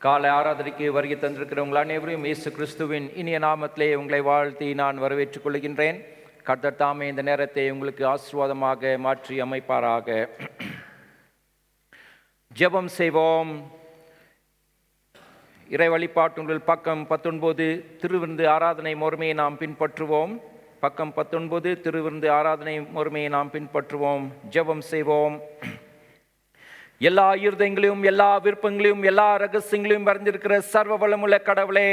காலை ஆராதனைக்கு வருகை தந்திருக்கிறவங்கள் அனைவரையும் இயேசு கிறிஸ்துவின் இனிய நாமத்திலே உங்களை வாழ்த்தி நான் வரவேற்றுக் கொள்கின்றேன். கர்த்தர் தாமே இந்த நேரத்தை உங்களுக்கு ஆசீர்வாதமாக மாற்றி அமைப்பாராக. ஜெபம் செய்வோம். இறை வழிபாட்டுங்கள் பக்கம் 19 திருவிருந்து ஆராதனை முறைமையை நாம் பின்பற்றுவோம். பக்கம் 19 திருவிருந்து ஆராதனை முறைமையை நாம் பின்பற்றுவோம். ஜெபம் செய்வோம். எல்லா இருதயங்களையும் எல்லா விருப்பங்களையும் எல்லா ரகசியங்களையும் அறிந்திருக்கிற சர்வ வளமுள்ள கடவுளே,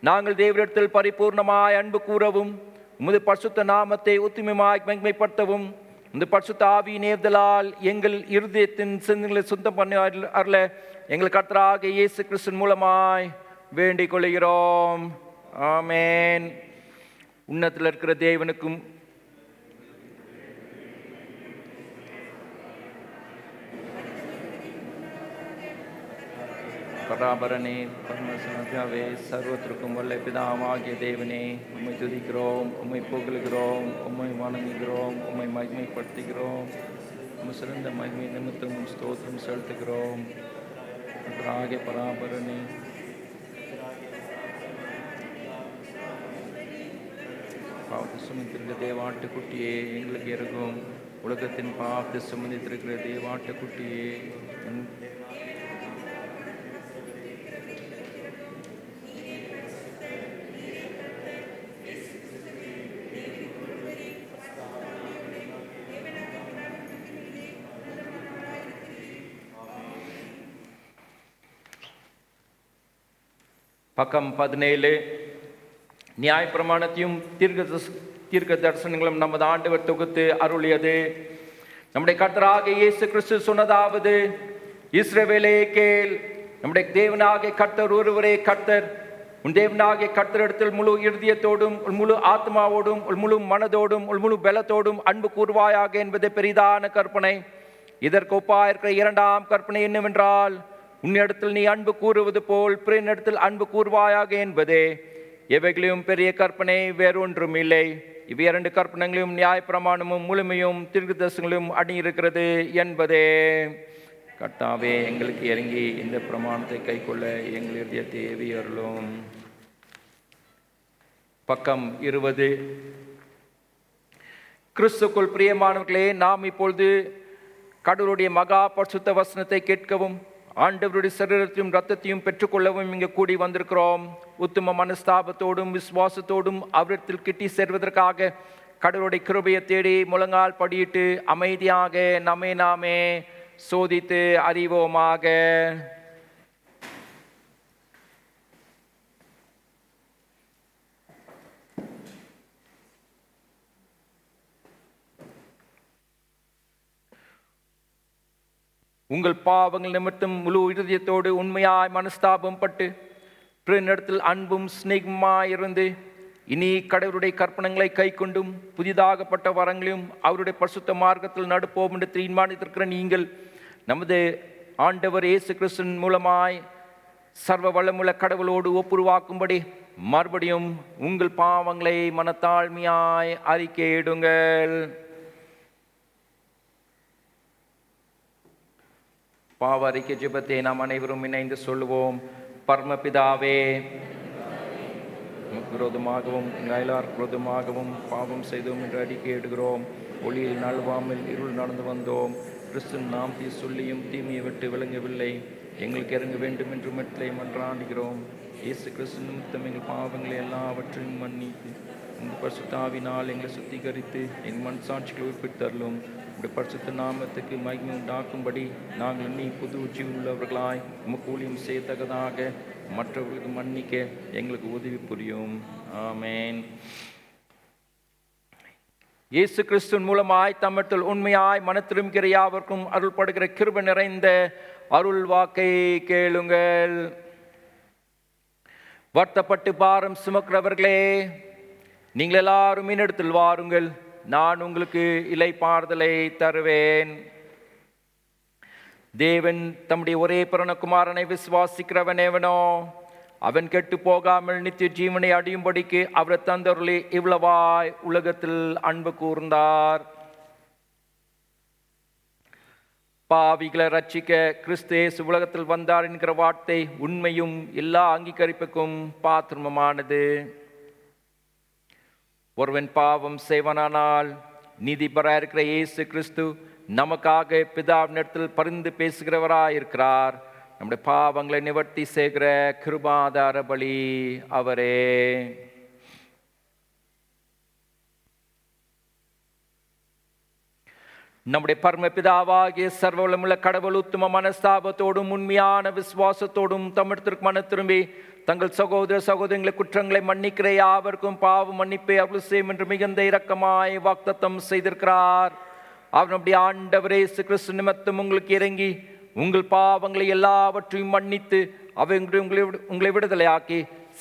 நாங்கள் தேவனிடத்தில் பரிபூர்ணமாய் அன்பு கூறவும் உமது பரிசுத்த நாமத்தை உத்தமமாய் மகிமைப்படுத்தவும் இந்த பரிசுத்த ஆவியின் ஏவுதலால் எங்கள் இருதயத்தின் சிந்தனைகளை சுத்தம் பண்ணி அருள எங்கள் கர்த்தராகிய இயேசு கிறிஸ்து மூலமாய் வேண்டிக் கொள்கிறோம். ஆமென். உன்னதத்தில் இருக்கிற தேவனுக்கும் பராபரனே பரமசனே சர்வத்திற்கும் வல்ல பிதாவாகிய தேவனே, உம்மை துதிக்கிறோம், உம்மை புகழுகிறோம், உம்மை வணங்குகிறோம், உம்மை மகிமைப்படுத்துகிறோம். உம்மை சிறந்த மகிமை நிமித்தமும் ஸ்தோத்திரம் செலுத்துகிறோம். ஆகிய பராபரனே பாவத்தை சுமந்திருக்கிற தேவாட்டுக்குட்டியே எங்களுக்கு இருக்கும். உலகத்தின் பாவத்தை சுமந்திருக்கிற தேவாட்டுக்குட்டியே பக்கம் 17 நியாயப்பிரமாணத்தையும் தீர்க்க தரிசனங்களும் நமது ஆண்டவர் தொகுத்து அருளியது. நம்முடைய கர்த்தராகிய இயேசு கிறிஸ்து சொன்னதாவது, இஸ்ரவேலே கேள், நம்முடைய தேவனாகிய கர்த்தர் ஒருவரே கர்த்தர். உன் தேவனாகிய கர்த்தரிடத்தில் முழு இருதயத்தோடும் முழு ஆத்மாவோடும் முழு மனதோடும் முழு பலத்தோடும் அன்பு கூறுவாயாக என்பது பெரிதான கற்பனை. இதற்கு ஒப்பாயிருக்கிற இரண்டாம் கற்பனை என்னவென்றால், உன்னிடத்தில் நீ அன்பு கூறுவது போல் பிறனிடத்தில் அன்பு கூறுவாயாக என்பதே. எவைகளையும் பெரிய கற்பனை வேறொன்றும் இல்லை. இவை இரண்டு கற்பனைகளையும் நியாயப்பிரமாணமும் முழுமையும் தீர்க்கதரிசனங்களும் அடங்கியிருக்கிறது என்பதே. கர்த்தாவே, எங்களுக்கு இறங்கி இந்த பிரமாணத்தை கைக்கொள்ள எங்கள் இதயத்தை ஏவியருளும். பக்கம் 20 கிறிஸ்துக்குள் பிரியமானவர்களே, நாம் இப்பொழுது கடவுளுடைய மகா பரிசுத்த வசனத்தை கேட்கவும் ஆண்டவருடைய சரீரத்தையும் இரத்தத்தையும் பெற்றுக்கொள்ளவும் இங்கு கூடி வந்திருக்கிறோம். உத்தம மனஸ்தாபத்தோடும் விசுவாசத்தோடும் அவரிடத்தில் கிட்டி சேர்வதற்காக கடவுளுடைய கிருபையை தேடி முழங்கால் படியிட்டு அமைதியாக நம்மை நாமே சோதித்து அறிவோமாக. உங்கள் பாவங்கள் நிமித்தம் முழு இருதயத்தோடு உண்மையாய் மனஸ்தாபம் பட்டு பிறனிடத்தில் அன்பும் சிநேகமாயிருந்து இனி கடவுளுடைய கற்பனைகளை கை கொண்டும் புதிதாகப்பட்ட வரங்களையும் அவருடைய பரிசுத்த மார்க்கத்தில் நடப்போம் என்று தீர்மானித்திருக்கிற நீங்கள் நமது ஆண்டவர் இயேசு கிறிஸ்துவின் மூலமாய் சர்வ வளமுள்ள கடவுளோடு ஒப்புருவாக்கும்படி மறுபடியும் உங்கள் பாவங்களை மனத்தாழ்மையாய் அறிக்கையிடுங்கள். பாவ அறிக்கை ஜெபத்தை நாம் அனைவரும் இணைந்து சொல்லுவோம். பரமபிதாவே, விரோதமாகவும் எங்கள் விரோதமாகவும் பாவம் செய்தோம் என்று அறிக்கை இடுகிறோம். ஒளியில் நழுவாமல் இருள் நடந்து வந்தோம். கிறிஸ்து நாம் சொல்லியும் தீமையை விட்டு விளங்கவில்லை. எங்களுக்கு இறங்க வேண்டும் என்று மெட்லை மன்றாடுகிறோம். இயேசு கிறிஸ்து நிமித்தம் எங்கள் பாவங்களை எல்லாவற்றையும் மன்னித்து இந்த பரிசுத்த ஆவினால் எங்களை சுத்திகரித்து எங்கள் மண் சாட்சிகளை உட்பித்தருளும். உடைய பரிசுத்த நாமத்துக்கு மகிமை உண்டாக்கும்படி நாங்கள் எண்ணி புது ஜீவன் உள்ளவர்களாய் உமக்கு ஊழியம் செய்யத்தக்கதாக மற்றவர்களுக்கு மன்னிக்க எங்களுக்கு உதவி புரியும். ஆமேன். இயேசு கிறிஸ்துவின் மூலமாய் தம்மிடத்தில் உண்மையாய் மனத்திரும்புகிற யாவருக்கும் அருள்படுகிற கிருபை நிறைந்த அருள் வாக்கை கேளுங்கள். வருத்தப்பட்டு பாரம் சுமக்கிறவர்களே, நீங்கள் எல்லாரும் என்னிடத்தில் வாருங்கள், நான் உங்களுக்கு இளைப்பாறுதலை தருவேன். தேவன் தம்முடைய ஒரே பிறனகுமாரனை விசுவாசிக்கிறவன் எவனோ அவன் கெட்டு போகாமல் நித்திய ஜீவனை அடையும்படிக்கு அவர் தந்தருளி இவ்வளவாய் உலகத்தில் அன்பு கூர்ந்தார். பாவிகளை ரட்சிக்க கிறிஸ்து இயேசு உலகத்தில் வந்தார் என்கிற வார்த்தை உண்மையும் எல்லா அங்கீகரிப்புக்கும் பாத்திரமானது. ஒருவன் பாவம் செய்வனானால் நீதிபராக இருக்கிற இயேசு கிறிஸ்து நமக்காக பிதாவினிடத்தில் பரிந்து பேசுகிறவராயிருக்கிறார். நம்முடைய பாவங்களை நிவர்த்தி செய்கிற கிருபாதார பலி அவரே. நம்முடைய பரமபிதாவாகிய சர்வவல்லமுள்ள கடவுள் உத்தம மனஸ்தாபத்தோடும் உண்மையான விசுவாசத்தோடும் தம்மிடத்திற்கு மன திரும்பி தங்கள் சகோதர சகோதரிகளை குற்றங்களை மன்னிக்கிற யாவருக்கும் பாவ மன்னிப்பை அருள் செய்யும் என்று மிகுந்த இரக்கமாய் வாக்குத்தத்தம் செய்திருக்கிறார். அவர் நம்முடைய ஆண்டவர் இயேசு கிறிஸ்து நிமித்தம் உங்களுக்கு இறங்கி உங்கள் பாவங்களை எல்லாவற்றையும் மன்னித்து அவை உங்களை விடுதலையாக்கி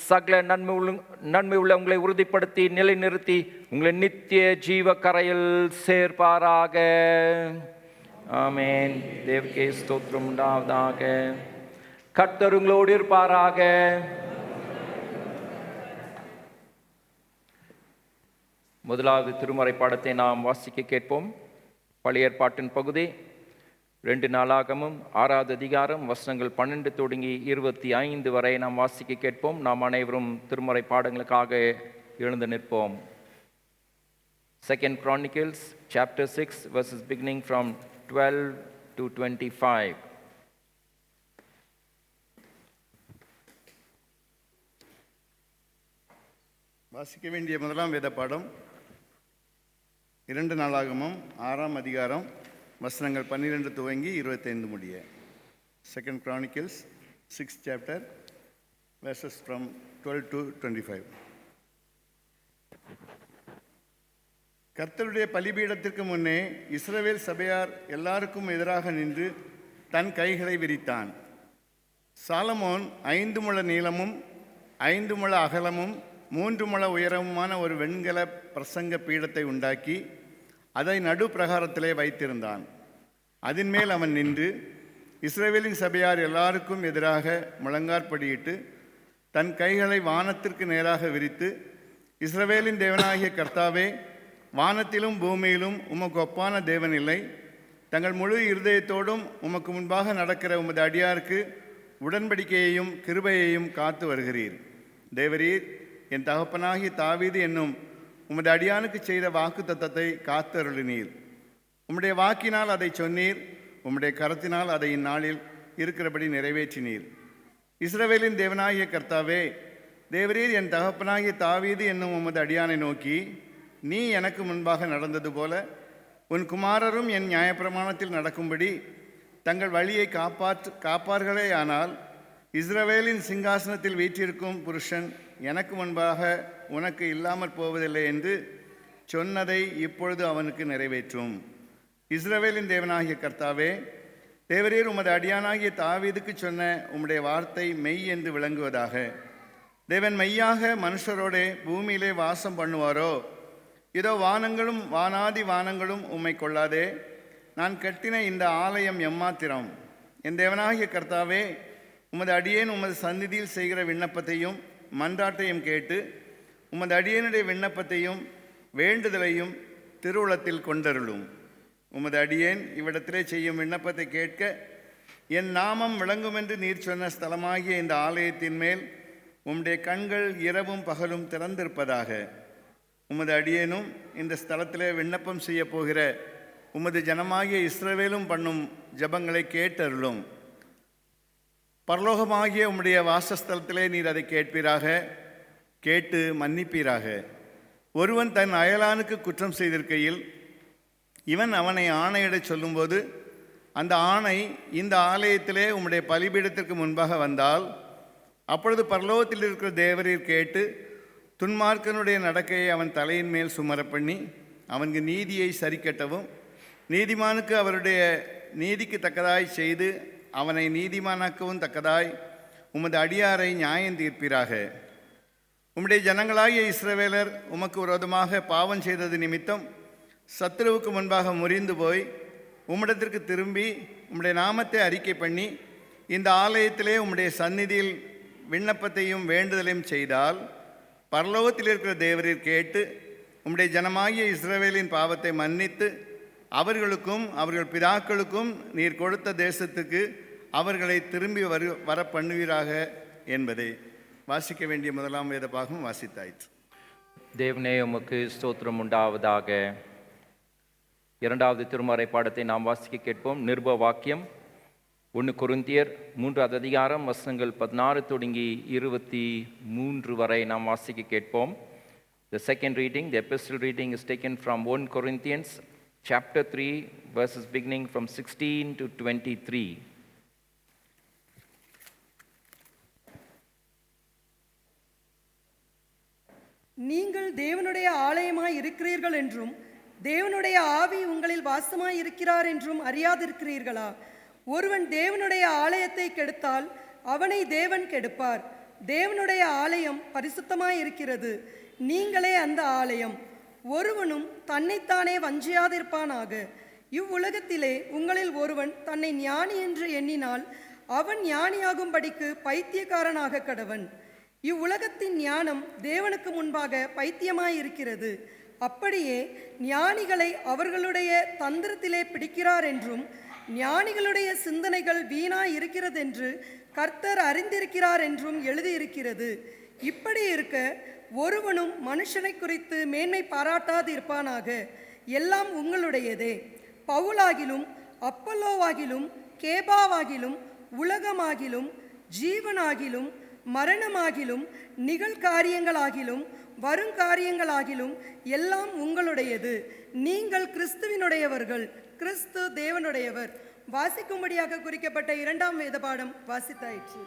சகல நன்மை உள்ள உங்களை உறுதிப்படுத்தி நிலைநிறுத்தி உங்களை நித்திய ஜீவ கரையில் சேர்ப்பாராக. ஆமென். தேவகே ஸ்தோத்திரம் உண்டாவதாக. கர்த்தர் உங்களோடு இருப்பாராக. முதலாவது திருமறை பாடத்தை நாம் வாசிக்க கேட்போம். பழைய ஏற்பாட்டின் பகுதி 2 நாளாகமும் 6வது அதிகாரம் வசனங்கள் 12 தொடங்கி 25 வரை நாம் வாசிக்க கேட்போம். நாம் அனைவரும் திருமறை பாடங்களுக்காக எழுந்து நிற்போம். 2 Chronicles chapter 6 verses beginning from 12 to 25. வாசிக்க வேண்டிய முதலாம் வேத பாடம் 2 நாளாகமும் 6ஆம் அதிகாரம் வசனங்கள் 12 துவங்கி 25 முடிய. 2 Chronicles 6 chapter verses from 12 to 25. கர்த்தருடைய பலிபீடத்திற்கு முன்னே இஸ்ரவேல் சபையார் எல்லாருக்கும் எதிராக நின்று தன் கைகளை விரித்தான். சாலமோன் 5 முழ நீளமும் 5 முழ அகலமும் 3 முழ உயரமுமான ஒரு வெண்கல பிரசங்க பீடத்தை உண்டாக்கி அதை நடு பிரகாரத்திலே வைத்திருந்தான். அதன் மேல் அவன் நின்று இஸ்ரவேலின் சபையார் எல்லாருக்கும் எதிராக முழங்காற்படியிட்டு தன் கைகளை வானத்திற்கு நேராக விரித்து, இஸ்ரவேலின் தேவனாகிய கர்த்தாவே, வானத்திலும் பூமியிலும் உமக்கு ஒப்பான தேவன் இல்லை. தங்கள் முழு இருதயத்தோடும் உமக்கு முன்பாக நடக்கிற உமது அடியாருக்கு உடன்படிக்கையையும் கிருபையையும் காத்து வருகிறீர். தேவரீர் என் தகப்பனாகிய தாவீது என்னும் உமது அடியானுக்கு செய்த வாக்கு தத்தத்தை காத்து அருளினீர். உம்முடைய வாக்கினால் அதை சொன்னீர், உம்முடைய கரத்தினால் அதை இந்நாளில் இருக்கிறபடி நிறைவேற்றினீர். இஸ்ரவேலின் தேவனாகிய கர்த்தாவே, தேவரீர் என் தகப்பனாகிய தாவீது என்னும் உமது அடியானை நோக்கி, நீ எனக்கு முன்பாக நடந்தது போல உன் குமாரரும் என் நியாயப்பிரமாணத்தில் நடக்கும்படி தங்கள் வழியை காப்பார்களே. ஆனால் இஸ்ரவேலின் சிங்காசனத்தில் வீற்றிருக்கும் புருஷன் எனக்கு முன்பாக உனக்கு இல்லாமற் போவதில்லை என்று சொன்னதை இப்பொழுது அவனுக்கு நிறைவேற்றும். இஸ்ரவேலின் தேவனாகிய கர்த்தாவே, தேவரீர் உமது அடியானாகிய தாவீதுக்கு சொன்ன உம்முடைய வார்த்தை மெய் என்று விளங்குவதாக. தேவன் மெய்யாக மனுஷரோடே பூமியிலே வாசம் பண்ணுவாரோ? இதோ வானங்களும் வானாதி வானங்களும் உம்மை கொள்ளாதே. நான் கட்டின இந்த ஆலயம் எம்மாத்திரம்? என் தேவனாகிய கர்த்தாவே, உமது அடியேன் உமது சந்நிதியில் செய்கிற விண்ணப்பத்தையும் மன்றாட்டையும் கேட்டு உமது அடியேனுடைய விண்ணப்பத்தையும் வேண்டுதலையும் திருவுளத்தில் கொண்டருளும். உமது அடியேன் இவ்விடத்திலே செய்யும் விண்ணப்பத்தை கேட்க என் நாமம் விளங்கும் என்று நீர் சொன்ன ஸ்தலமாகிய இந்த ஆலயத்தின் மேல் உம்முடைய கண்கள் இரவும் பகலும் திறந்திருப்பதாக. உமது அடியேனும் இந்த ஸ்தலத்திலே விண்ணப்பம் செய்ய போகிற உமது ஜனமாகிய இஸ்ரவேலும் பண்ணும் ஜபங்களை கேட்டருளும். பரலோகமாகிய உம்முடைய வாசஸ்தலத்திலே நீர் அதை கேட்பீராக, கேட்டு மன்னிப்பீராக. ஒருவன் தன் அயலானுக்கு குற்றம் செய்திருக்கையில் இவன் அவனை ஆணையிடச் சொல்லும்போது அந்த ஆணை இந்த ஆலயத்திலே உம்முடைய பலிபீடத்திற்கு முன்பாக வந்தால், அப்பொழுது பரலோகத்தில் இருக்கிற தேவரீர் கேட்டு துன்மார்க்கனுடைய நடக்கையை அவன் தலையின் மேல் சுமர பண்ணி அவனுக்கு நீதியை சரிக்கட்டவும், நீதிமானுக்கு அவருடைய நீதிக்கு தக்கதாய் செய்து அவனை நீதிமானாக்கவும் தக்கதாய் உமது அடியாரை நியாயம் தீர்ப்பீராக. உம்முடைய ஜனங்களாகிய இஸ்ரவேலர் உமக்கு விரோதமாக பாவம் செய்தது நிமித்தம் சத்துருவுக்கு முன்பாக முறிந்து போய் உம்மிடத்திற்கு திரும்பி உம்முடைய நாமத்தை அறிக்கை பண்ணி இந்த ஆலயத்திலே உம்முடைய சந்நிதியில் விண்ணப்பத்தையும் வேண்டுதலையும் செய்தால், பரலோகத்தில் இருக்கிற தேவரீர் கேட்டு உம்முடைய ஜனமாகிய இஸ்ரவேலின் பாவத்தை மன்னித்து அவர்களுக்கும் அவர்கள் பிதாக்களுக்கும் நீர் கொடுத்த தேசத்துக்கு அவர்களை திரும்பி வர பண்ணுவீராக என்பதை வாசிக்க வேண்டிய முதலாம் வேத பாகம் வாசித்தாயிற்று. தேவனே உமக்கு ஸ்தோத்திரம் உண்டாவதாக. இரண்டாவது திருமறை பாடத்தை நாம் வாசிக்க கேட்போம். நிருப வாக்கியம் 1 கொரிந்தியர் 3வது அதிகாரம் வசனங்கள் 16 தொடங்கி 23 வரை நாம் வாசிக்க கேட்போம். The second reading, the epistle reading is taken from 1 Corinthians chapter 3 verses beginning from 16 to 23. நீங்கள் தேவனுடைய ஆலயமாய் இருக்கிறீர்கள் என்றும் தேவனுடைய ஆவி உங்களில் வாசமாய் இருக்கிறார் என்றும் அறியாதிருக்கிறீர்களா? ஒருவன் தேவனுடைய ஆலயத்தை கெடுத்தால் அவனை தேவன் கெடுப்பார். தேவனுடைய ஆலயம் பரிசுத்தமாய் இருக்கிறது, நீங்களே அந்த ஆலயம். ஒருவனும் தன்னைத்தானே வஞ்சியாதிருப்பானாக. இவ்வுலகத்திலே உங்களில் ஒருவன் தன்னை ஞானி என்று எண்ணினால் அவன் ஞானியாகும்படிக்கு பைத்தியக்காரனாக கடவன். இவ்வுலகத்தின் ஞானம் தேவனுக்கு முன்பாக பைத்தியமாயிருக்கிறது. அப்படியே ஞானிகளை அவர்களுடைய தந்திரத்திலே பிடிக்கிறார் என்றும் ஞானிகளுடைய சிந்தனைகள் வீணாய் இருக்கிறதென்று கர்த்தர் அறிந்திருக்கிறார் என்றும் எழுதியிருக்கிறது. இப்படி இருக்க ஒருவனும் மனுஷனை குறித்து மேன்மை பாராட்டாது இருப்பானாக. எல்லாம் உங்களுடையதே. பவுலாகிலும் அப்பல்லோவாகிலும் கேபாவாகிலும் உலகமாகிலும் ஜீவனாகிலும் மரணமாகிலும் நிகழ்காரியங்களாகிலும் வருங்காரியங்களாகிலும் எல்லாம் உங்களுடையது. நீங்கள் கிறிஸ்துவினுடையவர்கள், கிறிஸ்து தேவனுடையவர். வாசிக்கும்படியாக குறிக்கப்பட்ட 2ஆம் வேத பாடம் வாசித்தாயிற்று.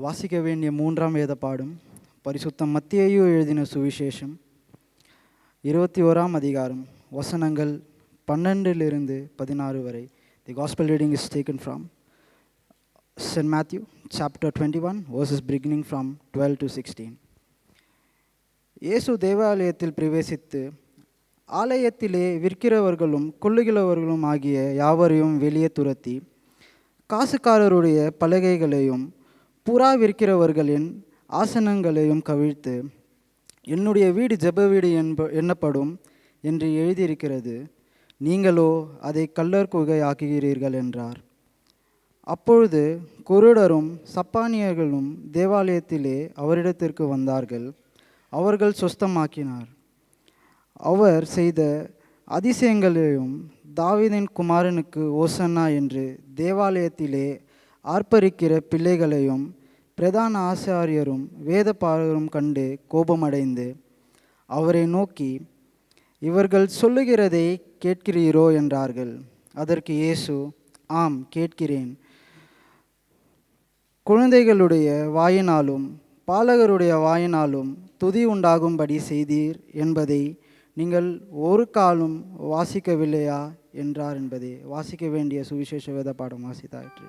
வாசிக்க வேண்டிய 3ஆம் வேத பாடம் பரிசுத்த மத்தேயு எழுதின சுவிசேஷம் 21ஆம் அதிகாரம் வசனங்கள் 12 16 வரை. The gospel reading is taken from St. Matthew chapter 21 verses beginning from 12 to 16. இயேசு தேவாலயத்தில் பிரவேசித்து ஆலயத்திலே விற்கிறவர்களும் கொள்ளுகிறவர்களும் ஆகிய யாவரையும் வெளியே துரத்தி காசுக்காரருடைய பலகைகளையும் புறா விற்கிறவர்களின் ஆசனங்களையும் கவிழ்த்து, என்னுடைய வீடு ஜெப வீடு எண்ணப்படும் என்று எழுதியிருக்கிறது, நீங்களோ அதை கள்ளர் குகை ஆக்குகிறீர்கள் என்றார். அப்பொழுது குருடரும் சப்பானியர்களும் தேவாலயத்திலே அவரிடத்திற்கு வந்தார்கள். அவர்கள் சொஸ்தமாக்கினார். அவர் செய்த அதிசயங்களையும் தாவீதின் குமாரனுக்கு ஓசன்னா என்று தேவாலயத்திலே ஆர்ப்பரிக்கிற பிள்ளைகளையும் பிரதான ஆசாரியரும் வேத பாரகரும் கண்டு கோபமடைந்து அவரை நோக்கி, இவர்கள் சொல்லுகிறதை கேட்கிறீரோ என்றார்கள். அதற்கு இயேசு, ஆம் கேட்கிறேன். குழந்தைகளுடைய வாயினாலும் பாலகருடைய வாயினாலும் துதி உண்டாகும்படி செய்தீர் என்பதை நீங்கள் ஒரு காலும் வாசிக்கவில்லையா என்றார் என்பதை வாசிக்க வேண்டிய சுவிசேஷ வேத பாடம் வாசித்தாயிற்று.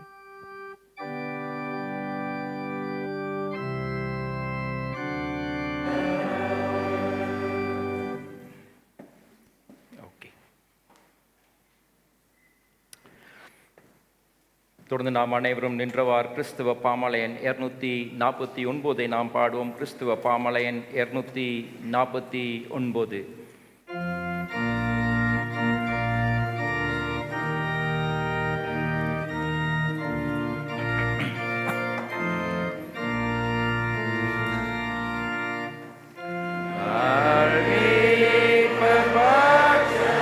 தொடர்ந்து நாம் அனைவரும் நின்றவார் கிறிஸ்துவ பாமலையன் 249 நாம் பாடுவோம். கிறிஸ்துவ பாமலையன் 249. Armi perbaca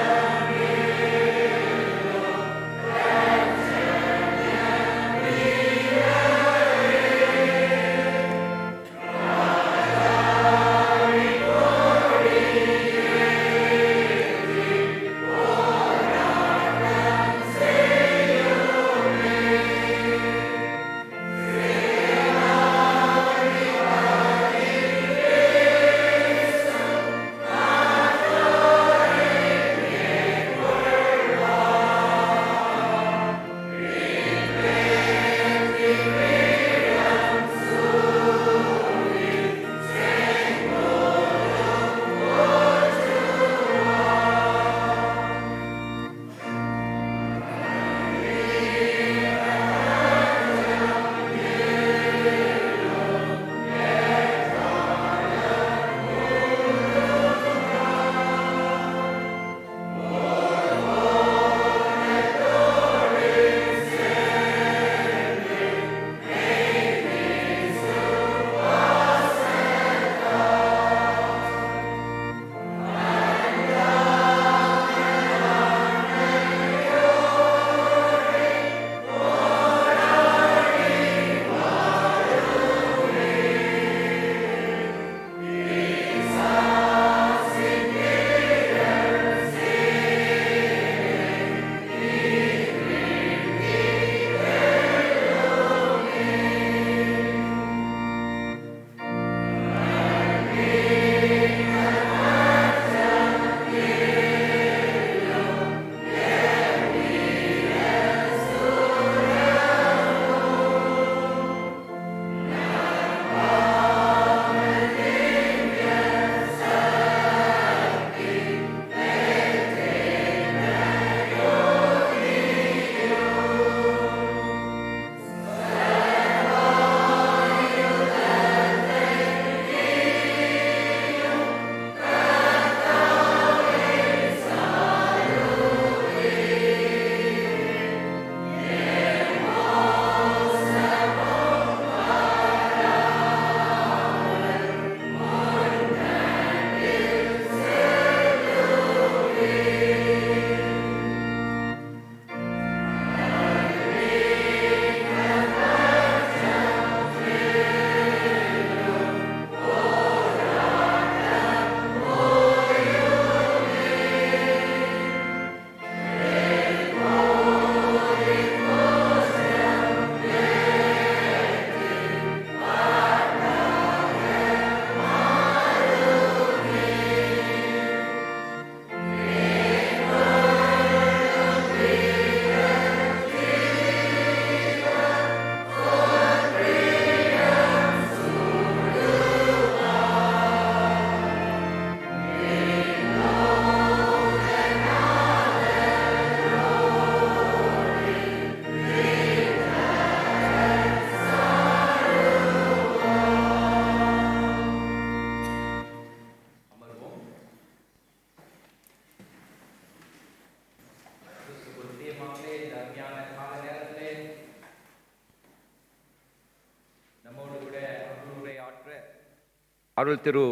அருள் திரு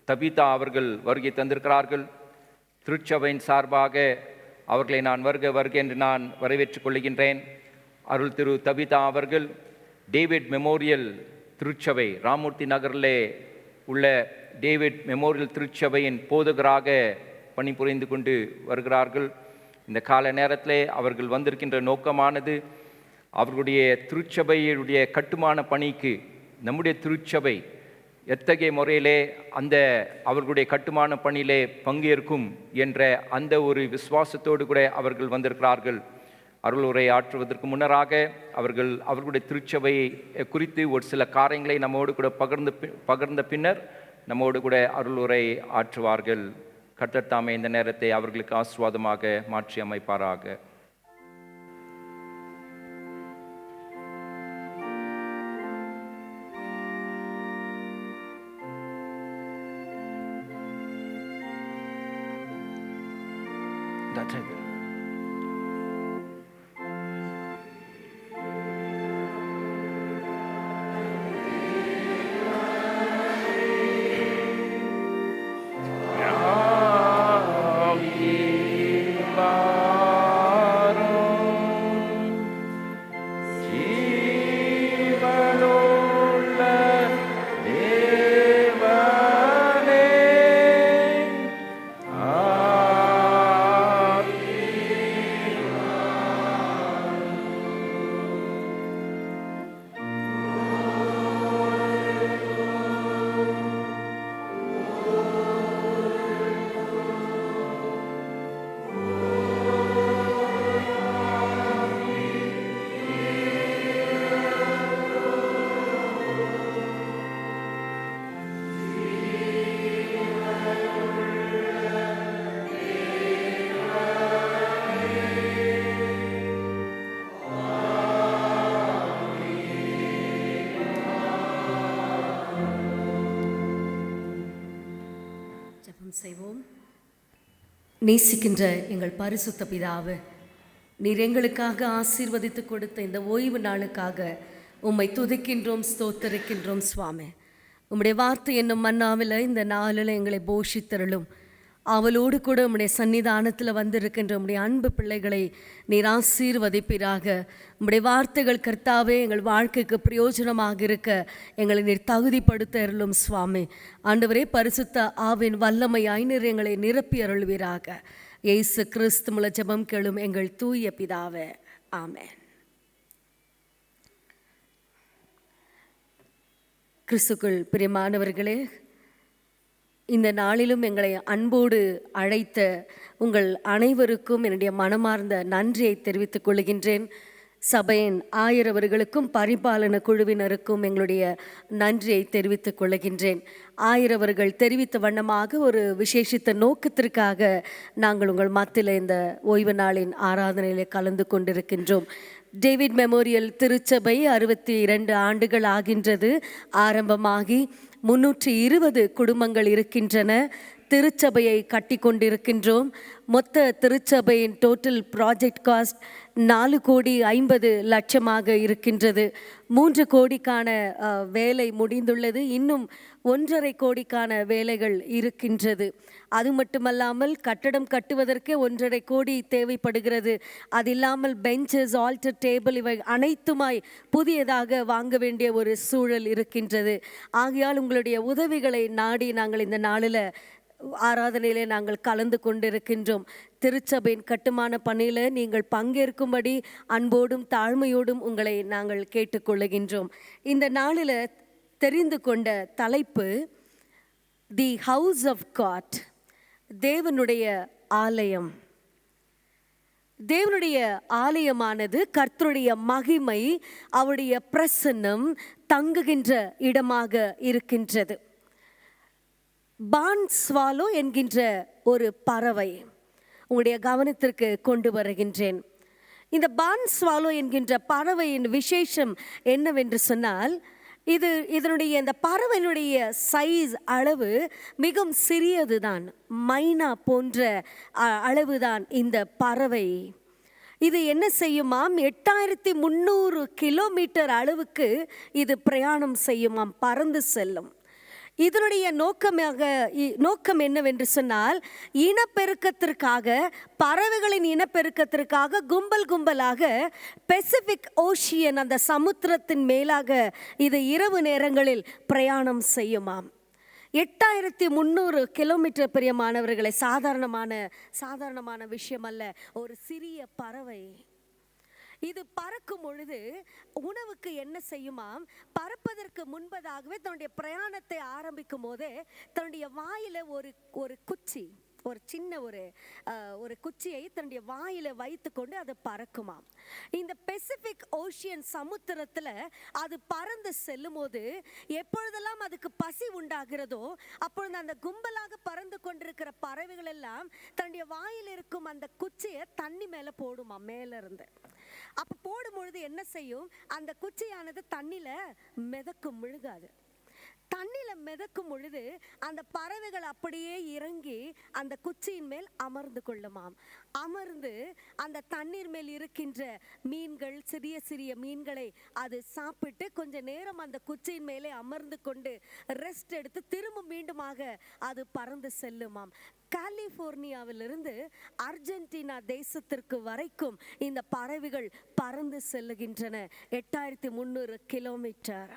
தபிதா அவர்கள் வருகை தந்திருக்கிறார்கள். திருச்சபையின் சார்பாக அவர்களை நான் வருக வருக என்று நான் வரவேற்றுக் கொள்கின்றேன். அருள் திரு தபிதா அவர்கள் டேவிட் மெமோரியல் திருச்சபை ராமூர்த்தி நகரிலே உள்ள டேவிட் மெமோரியல் திருச்சபையின் போதகராக பணிபுரிந்து கொண்டு வருகிறார்கள். இந்த கால நேரத்திலே அவர்கள் வந்திருக்கின்ற நோக்கமானது அவர்களுடைய திருச்சபையுடைய கட்டுமான பணிக்கு நம்முடைய திருச்சபை எத்தகைய முறையிலே அந்த அவர்களுடைய கட்டுமான பணியிலே பங்கேற்கும் என்ற அந்த ஒரு விசுவாசத்தோடு கூட அவர்கள் வந்திருக்கிறார்கள். அருளுரை ஆற்றுவதற்கு முன்னராக அவர்கள் அவர்களுடைய திருச்சபையை குறித்து ஒரு சில காரியங்களை நம்மோடு கூட பகிர்ந்த பின்னர் நம்மோடு கூட அருளுரை ஆற்றுவார்கள். கர்த்தர் தாமே இந்த நேரத்தை அவர்களுக்கு ஆசீர்வாதமாக மாற்றி அமைப்பாராக. செய்வோம். நேசிக்கின்ற எங்கள் பரிசுத்த பிதாவே, நீர் எங்களுக்காக ஆசீர்வதித்து கொடுத்த இந்த ஓய்வு நாளுக்காக உம்மை துதிக்கின்றோம், ஸ்தோத்தரிக்கின்றோம் சுவாமி. உம்முடைய வார்த்தை என்னும் மன்னாவில் இந்த நாளில் எங்களை போஷித்தருளும். அவளோடு கூட உம்முடைய சன்னிதானத்தில் வந்திருக்கின்ற உம்முடைய அன்பு பிள்ளைகளை நீர் ஆசீர்வதிப்பீராக. உம்முடைய வார்த்தைகள் கர்த்தாவே எங்கள் வாழ்க்கைக்கு பிரயோஜனமாக இருக்க எங்களை நீர் தகுதிப்படுத்த அருளும் சுவாமி. ஆண்டவரே, பரிசுத்த ஆவின் வல்லமையாய் நீர் எங்களை நிரப்பி அருள்வீராக. இயேசு கிறிஸ்து மூலம் ஜெபம் கேளும் எங்கள் தூய பிதாவே, ஆமென். கிறிஸ்துக்குள் பிரியமானவர்களே, இந்த நாளிலும் எங்களை அன்போடு அழைத்த உங்கள் அனைவருக்கும் என்னுடைய மனமார்ந்த நன்றியை தெரிவித்துக் கொள்கின்றேன். சபையின் ஆயரவர்களுக்கும் பரிபாலன குழுவினருக்கும் எங்களுடைய நன்றியை தெரிவித்துக் கொள்கின்றேன். ஆயரவர்கள் தெரிவித்த வண்ணமாக ஒரு விசேஷித்த நோக்கத்திற்காக நாங்கள் உங்கள் மத்தியில் இந்த ஓய்வு நாளின் ஆராதனையில் கலந்து கொண்டிருக்கின்றோம். டேவிட் மெமோரியல் திருச்சபை 62 ஆண்டுகள் ஆகின்றது ஆரம்பமாகி. 320 குடும்பங்கள் இருக்கின்றன. திருச்சபையை கட்டி கொண்டிருக்கின்றோம். மொத்த திருச்சபையின் டோட்டல் ப்ராஜெக்ட் காஸ்ட் 4,50,00,000 இருக்கின்றது. 3 கோடிக்கான வேலை முடிந்துள்ளது. இன்னும் 1.5 கோடிக்கான வேலைகள் இருக்கின்றது. அது மட்டுமல்லாமல் கட்டடம் கட்டுவதற்கே 1.5 கோடி தேவைப்படுகிறது. அது இல்லாமல் பெஞ்சஸ், ஆல்டர், டேபிள் இவை அனைத்துமாய் புதியதாக வாங்க வேண்டிய ஒரு சூழல் இருக்கின்றது. ஆகையால் உங்களுடைய உதவிகளை நாடி நாங்கள் இந்த நாளில் ஆராதனையிலே நாங்கள் கலந்து கொண்டிருக்கின்றோம். திருச்சபையின் கட்டுமான பணியில் நீங்கள் பங்கேற்கும்படி அன்போடும் தாழ்மையோடும் உங்களை நாங்கள் கேட்டுக்கொள்ளுகின்றோம். இந்த நாளில் தெரிந்து கொண்ட தலைப்பு தி ஹவுஸ் ஆஃப் காட், தேவனுடைய ஆலயம். தேவனுடைய ஆலயமானது கர்த்தருடைய மகிமை, அவருடைய பிரசன்னம் தங்குகின்ற இடமாக இருக்கின்றது. பான் ஸ்வாலோ என்கின்ற ஒரு பறவை உங்களுடைய கவனத்திற்கு கொண்டு வருகின்றேன். இந்த பான் ஸ்வாலோ என்கின்ற பறவையின் விசேஷம் என்னவென்று சொன்னால், இதனுடைய இந்த பறவையினுடைய சைஸ் அளவு மிகவும் சிறியது தான். மைனா போன்ற அளவுதான் இந்த பறவை. இது என்ன செய்யுமாம், 8300 கிலோமீட்டர் அளவுக்கு இது பிரயாணம் செய்யுமாம், பறந்து செல்லும். இதனுடைய நோக்கம் என்னவென்று சொன்னால், இனப்பெருக்கத்திற்காக, பறவைகளின் இனப்பெருக்கத்திற்காக கும்பலாக பெசிபிக் ஓஷியன், அந்த சமுத்திரத்தின் மேலாக இது இரவு நேரங்களில் பிரயாணம் செய்யுமாம். 8300 கிலோமீட்டர். பிரியமானவர்களை, சாதாரணமான விஷயம் அல்ல. ஒரு சிறிய பறவை இது பறக்கும் பொழுது உணவுக்கு என்ன செய்யுமாம், பறப்பதற்கு முன்பதாகவே தன்னுடைய பிரயாணத்தை ஆரம்பிக்கும் போதே தன்னுடைய வாயில ஒரு குச்சி, ஒரு சின்ன ஒரு குச்சியை தன்னுடைய வாயில வைத்து கொண்டு அது பறக்குமாம். இந்த பெசிபிக் ஓஷியன் சமுத்திரத்துல அது பறந்து செல்லும் போது எப்பொழுதெல்லாம் அதுக்கு பசி உண்டாகிறதோ அப்பொழுது அந்த கும்பலாக பறந்து கொண்டிருக்கிற பறவைகள் எல்லாம் தன்னுடைய வாயில் இருக்கும் அந்த குச்சியை தண்ணி மேல போடுமா, மேல இருந்து. அப்ப போடும் பொழுது என்ன செய்யும், அந்த குச்சியானது தண்ணில மிதக்கும், முழுகாது. தண்ணில மிதக்கும் பொழுது அந்த பறவைகள் அப்படியே இறங்கி அந்த குச்சியின் மேல் அமர்ந்து கொள்ளுமாம். அமர்ந்து அந்த தண்ணீர் மேல் இருக்கின்ற மீன்கள், சிறிய மீன்களை அது சாப்பிட்டு கொஞ்ச நேரம் அந்த குச்சியின் மேலே அமர்ந்து கொண்டு ரெஸ்ட் எடுத்து திரும்ப மீண்டுமாக அது பறந்து செல்லுமாம். கலிபோர்னியாவிலிருந்து அர்ஜென்டினா தேசத்திற்கு வரைக்கும் இந்த பறவைகள் பறந்து செல்லுகின்றன. 8300 கிலோமீட்டர்.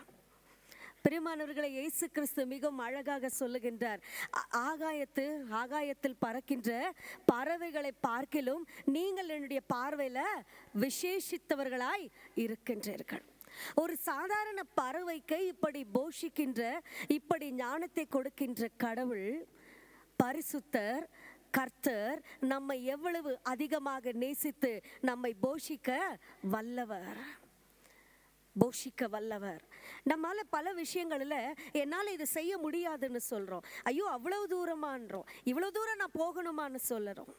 பிரியமானவர்களை, இயேசு கிறிஸ்து மிகவும் அழகாக சொல்லுகின்றார், ஆகாயத்தில் பறக்கின்ற பறவைகளை பார்க்கிலும் நீங்கள் என்னுடைய பார்வையில விசேஷித்தவர்களாய் இருக்கின்றீர்கள். ஒரு சாதாரண பறவைக்கு இப்படி போஷிக்கின்ற, இப்படி ஞானத்தை கொடுக்கின்ற கடவுள், பரிசுத்தர், கர்த்தர் நம்மை எவ்வளவு அதிகமாக நேசித்து நம்மை போஷிக்க வல்லவர். நம்மால பல விஷயங்கள்ல என்னால இது செய்ய முடியாதுன்னு சொல்றோம். ஐயோ அவ்வளவு தூரமான்றோம், இவ்வளவு தூரம் நான் போகணுமான்னு சொல்லுறோம்.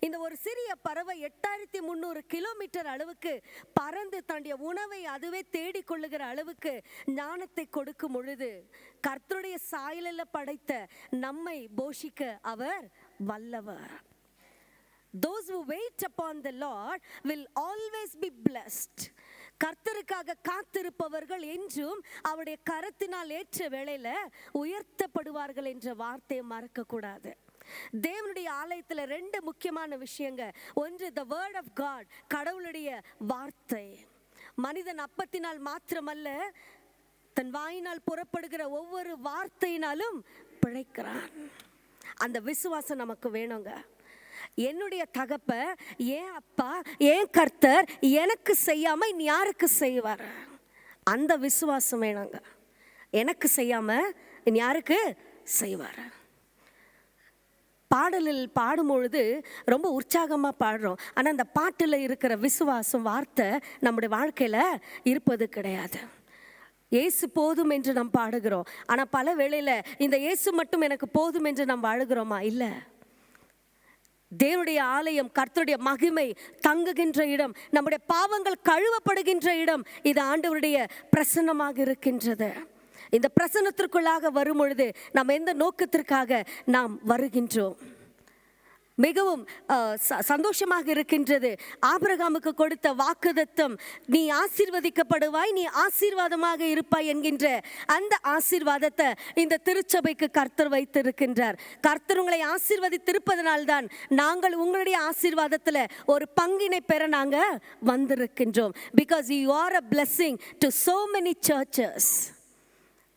இந்த ஒரு சிறிய பறவை 8300 கிலோமீட்டர் அளவுக்கு பறந்து தன்னுடைய உணவை அதுவே தேடிக்கொள்ளுகிற அளவுக்கு ஞானத்தை கொடுக்கும் பொழுது கர்த்தருடைய சாயலில் படைத்த நம்மை போஷிக்க அவர் வல்லவர். Those who wait upon the Lord will always be blessed. கர்த்தருக்காக காத்திருப்பவர்கள் என்றும் அவருடைய கரத்தினால் ஏற்ற வேளையில உயர்த்தப்படுவார்கள் என்ற வார்த்தையை மறக்க கூடாது. தேவனுடைய ஆலயத்துல 2 முக்கியமான விஷயங்க. ஒன்று the word of God, கடவுளுடைய வார்த்தை. மனிதன் அப்பத்தினால் மாத்திரமல்ல, தன் வாயினால் புறப்படுகிற ஒவ்வொரு வார்த்தையினாலும் பிழைக்கிறான். அந்த விசுவாசம் நமக்கு வேணுங்க. என்னுடைய தகப்ப, ஏன் அப்பா, ஏன் கர்த்தர் எனக்கு செய்யாம இனி யாருக்கு செய்வார்? அந்த விசுவாசம் வேணுங்க. எனக்கு செய்யாம இனி யாருக்கு செய்வார்? பாடலில் பாடும் பொழுது ரொம்ப உற்சாகமாக பாடுறோம். ஆனால் அந்த பாட்டில் இருக்கிற விசுவாசம், வார்த்தை நம்முடைய வாழ்க்கையில் இருப்பது கிடையாது. இயேசு போதும் என்று நாம் பாடுகிறோம். ஆனால் பல வேளையில் இந்த இயேசு மட்டும் எனக்கு போதும் என்று நாம் வாழுகிறோமா? இல்லை. தேவனுடைய ஆலயம், கர்த்தருடைய மகிமை தங்குகின்ற இடம், நம்முடைய பாவங்கள் கழுவப்படுகின்ற இடம், இது ஆண்டவருடைய பிரசன்னமாக இருக்கின்றது. இந்த பிரசன்னத்திற்குள்ளாக வரும் பொழுது நாம் எந்த நோக்கத்திற்காக நாம் வருகின்றோம்? மிகவும் சந்தோஷமாக இருக்கின்றது. ஆபிரகாமுக்கு கொடுத்த வாக்குத்தத்தம், நீ ஆசீர்வதிக்கப்படுவாய், நீ ஆசீர்வாதமாக இருப்பாய் என்கின்ற அந்த ஆசீர்வாதத்தை இந்த திருச்சபைக்கு கர்த்தர் வைத்திருக்கின்றார். கர்த்தர் உங்களை ஆசீர்வதித்திருப்பதனால்தான் நாங்கள் உங்களுடைய ஆசீர்வாதத்தில் ஒரு பங்கினை பெற நாங்கள் வந்திருக்கின்றோம். Because you are a blessing to so many churches.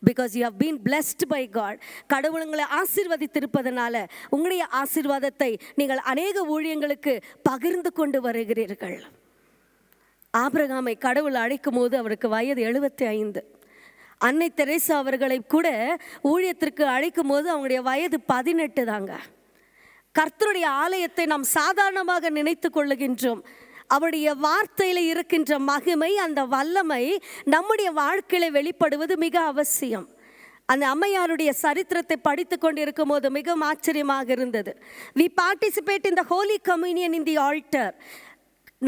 Because you have been blessed by God. கடவுள் உங்களை ஆசீர்வதித்திருப்பதனால உங்களுடைய ஆசீர்வாதத்தை நீங்கள் அநேக ஊழியங்களுக்கு பகிர்ந்து கொண்டு வருகிறீர்கள். ஆபிரகாமை கடவுள் அழைக்கும் போது அவருக்கு வயது 75. அன்னை தெரேசா அவர்களை கூட ஊழியத்திற்கு அழைக்கும் போது அவங்களுடைய வயது 18 தாங்க. கர்த்தருடைய ஆலயத்தை நாம் சாதாரணமாக நினைத்து கொள்ளுகின்றோம். அவருடைய வார்த்தையில் இருக்கின்ற மகிமை, அந்த வல்லமை நம்முடைய வாழ்க்கையில வெளிப்படுவது மிக அவசியம். அந்த அம்மையாருடைய சரித்திரத்தை படித்து கொண்டிருக்கும் போது மிகவும் ஆச்சரியமாக இருந்தது. We participate in the Holy Communion in the altar.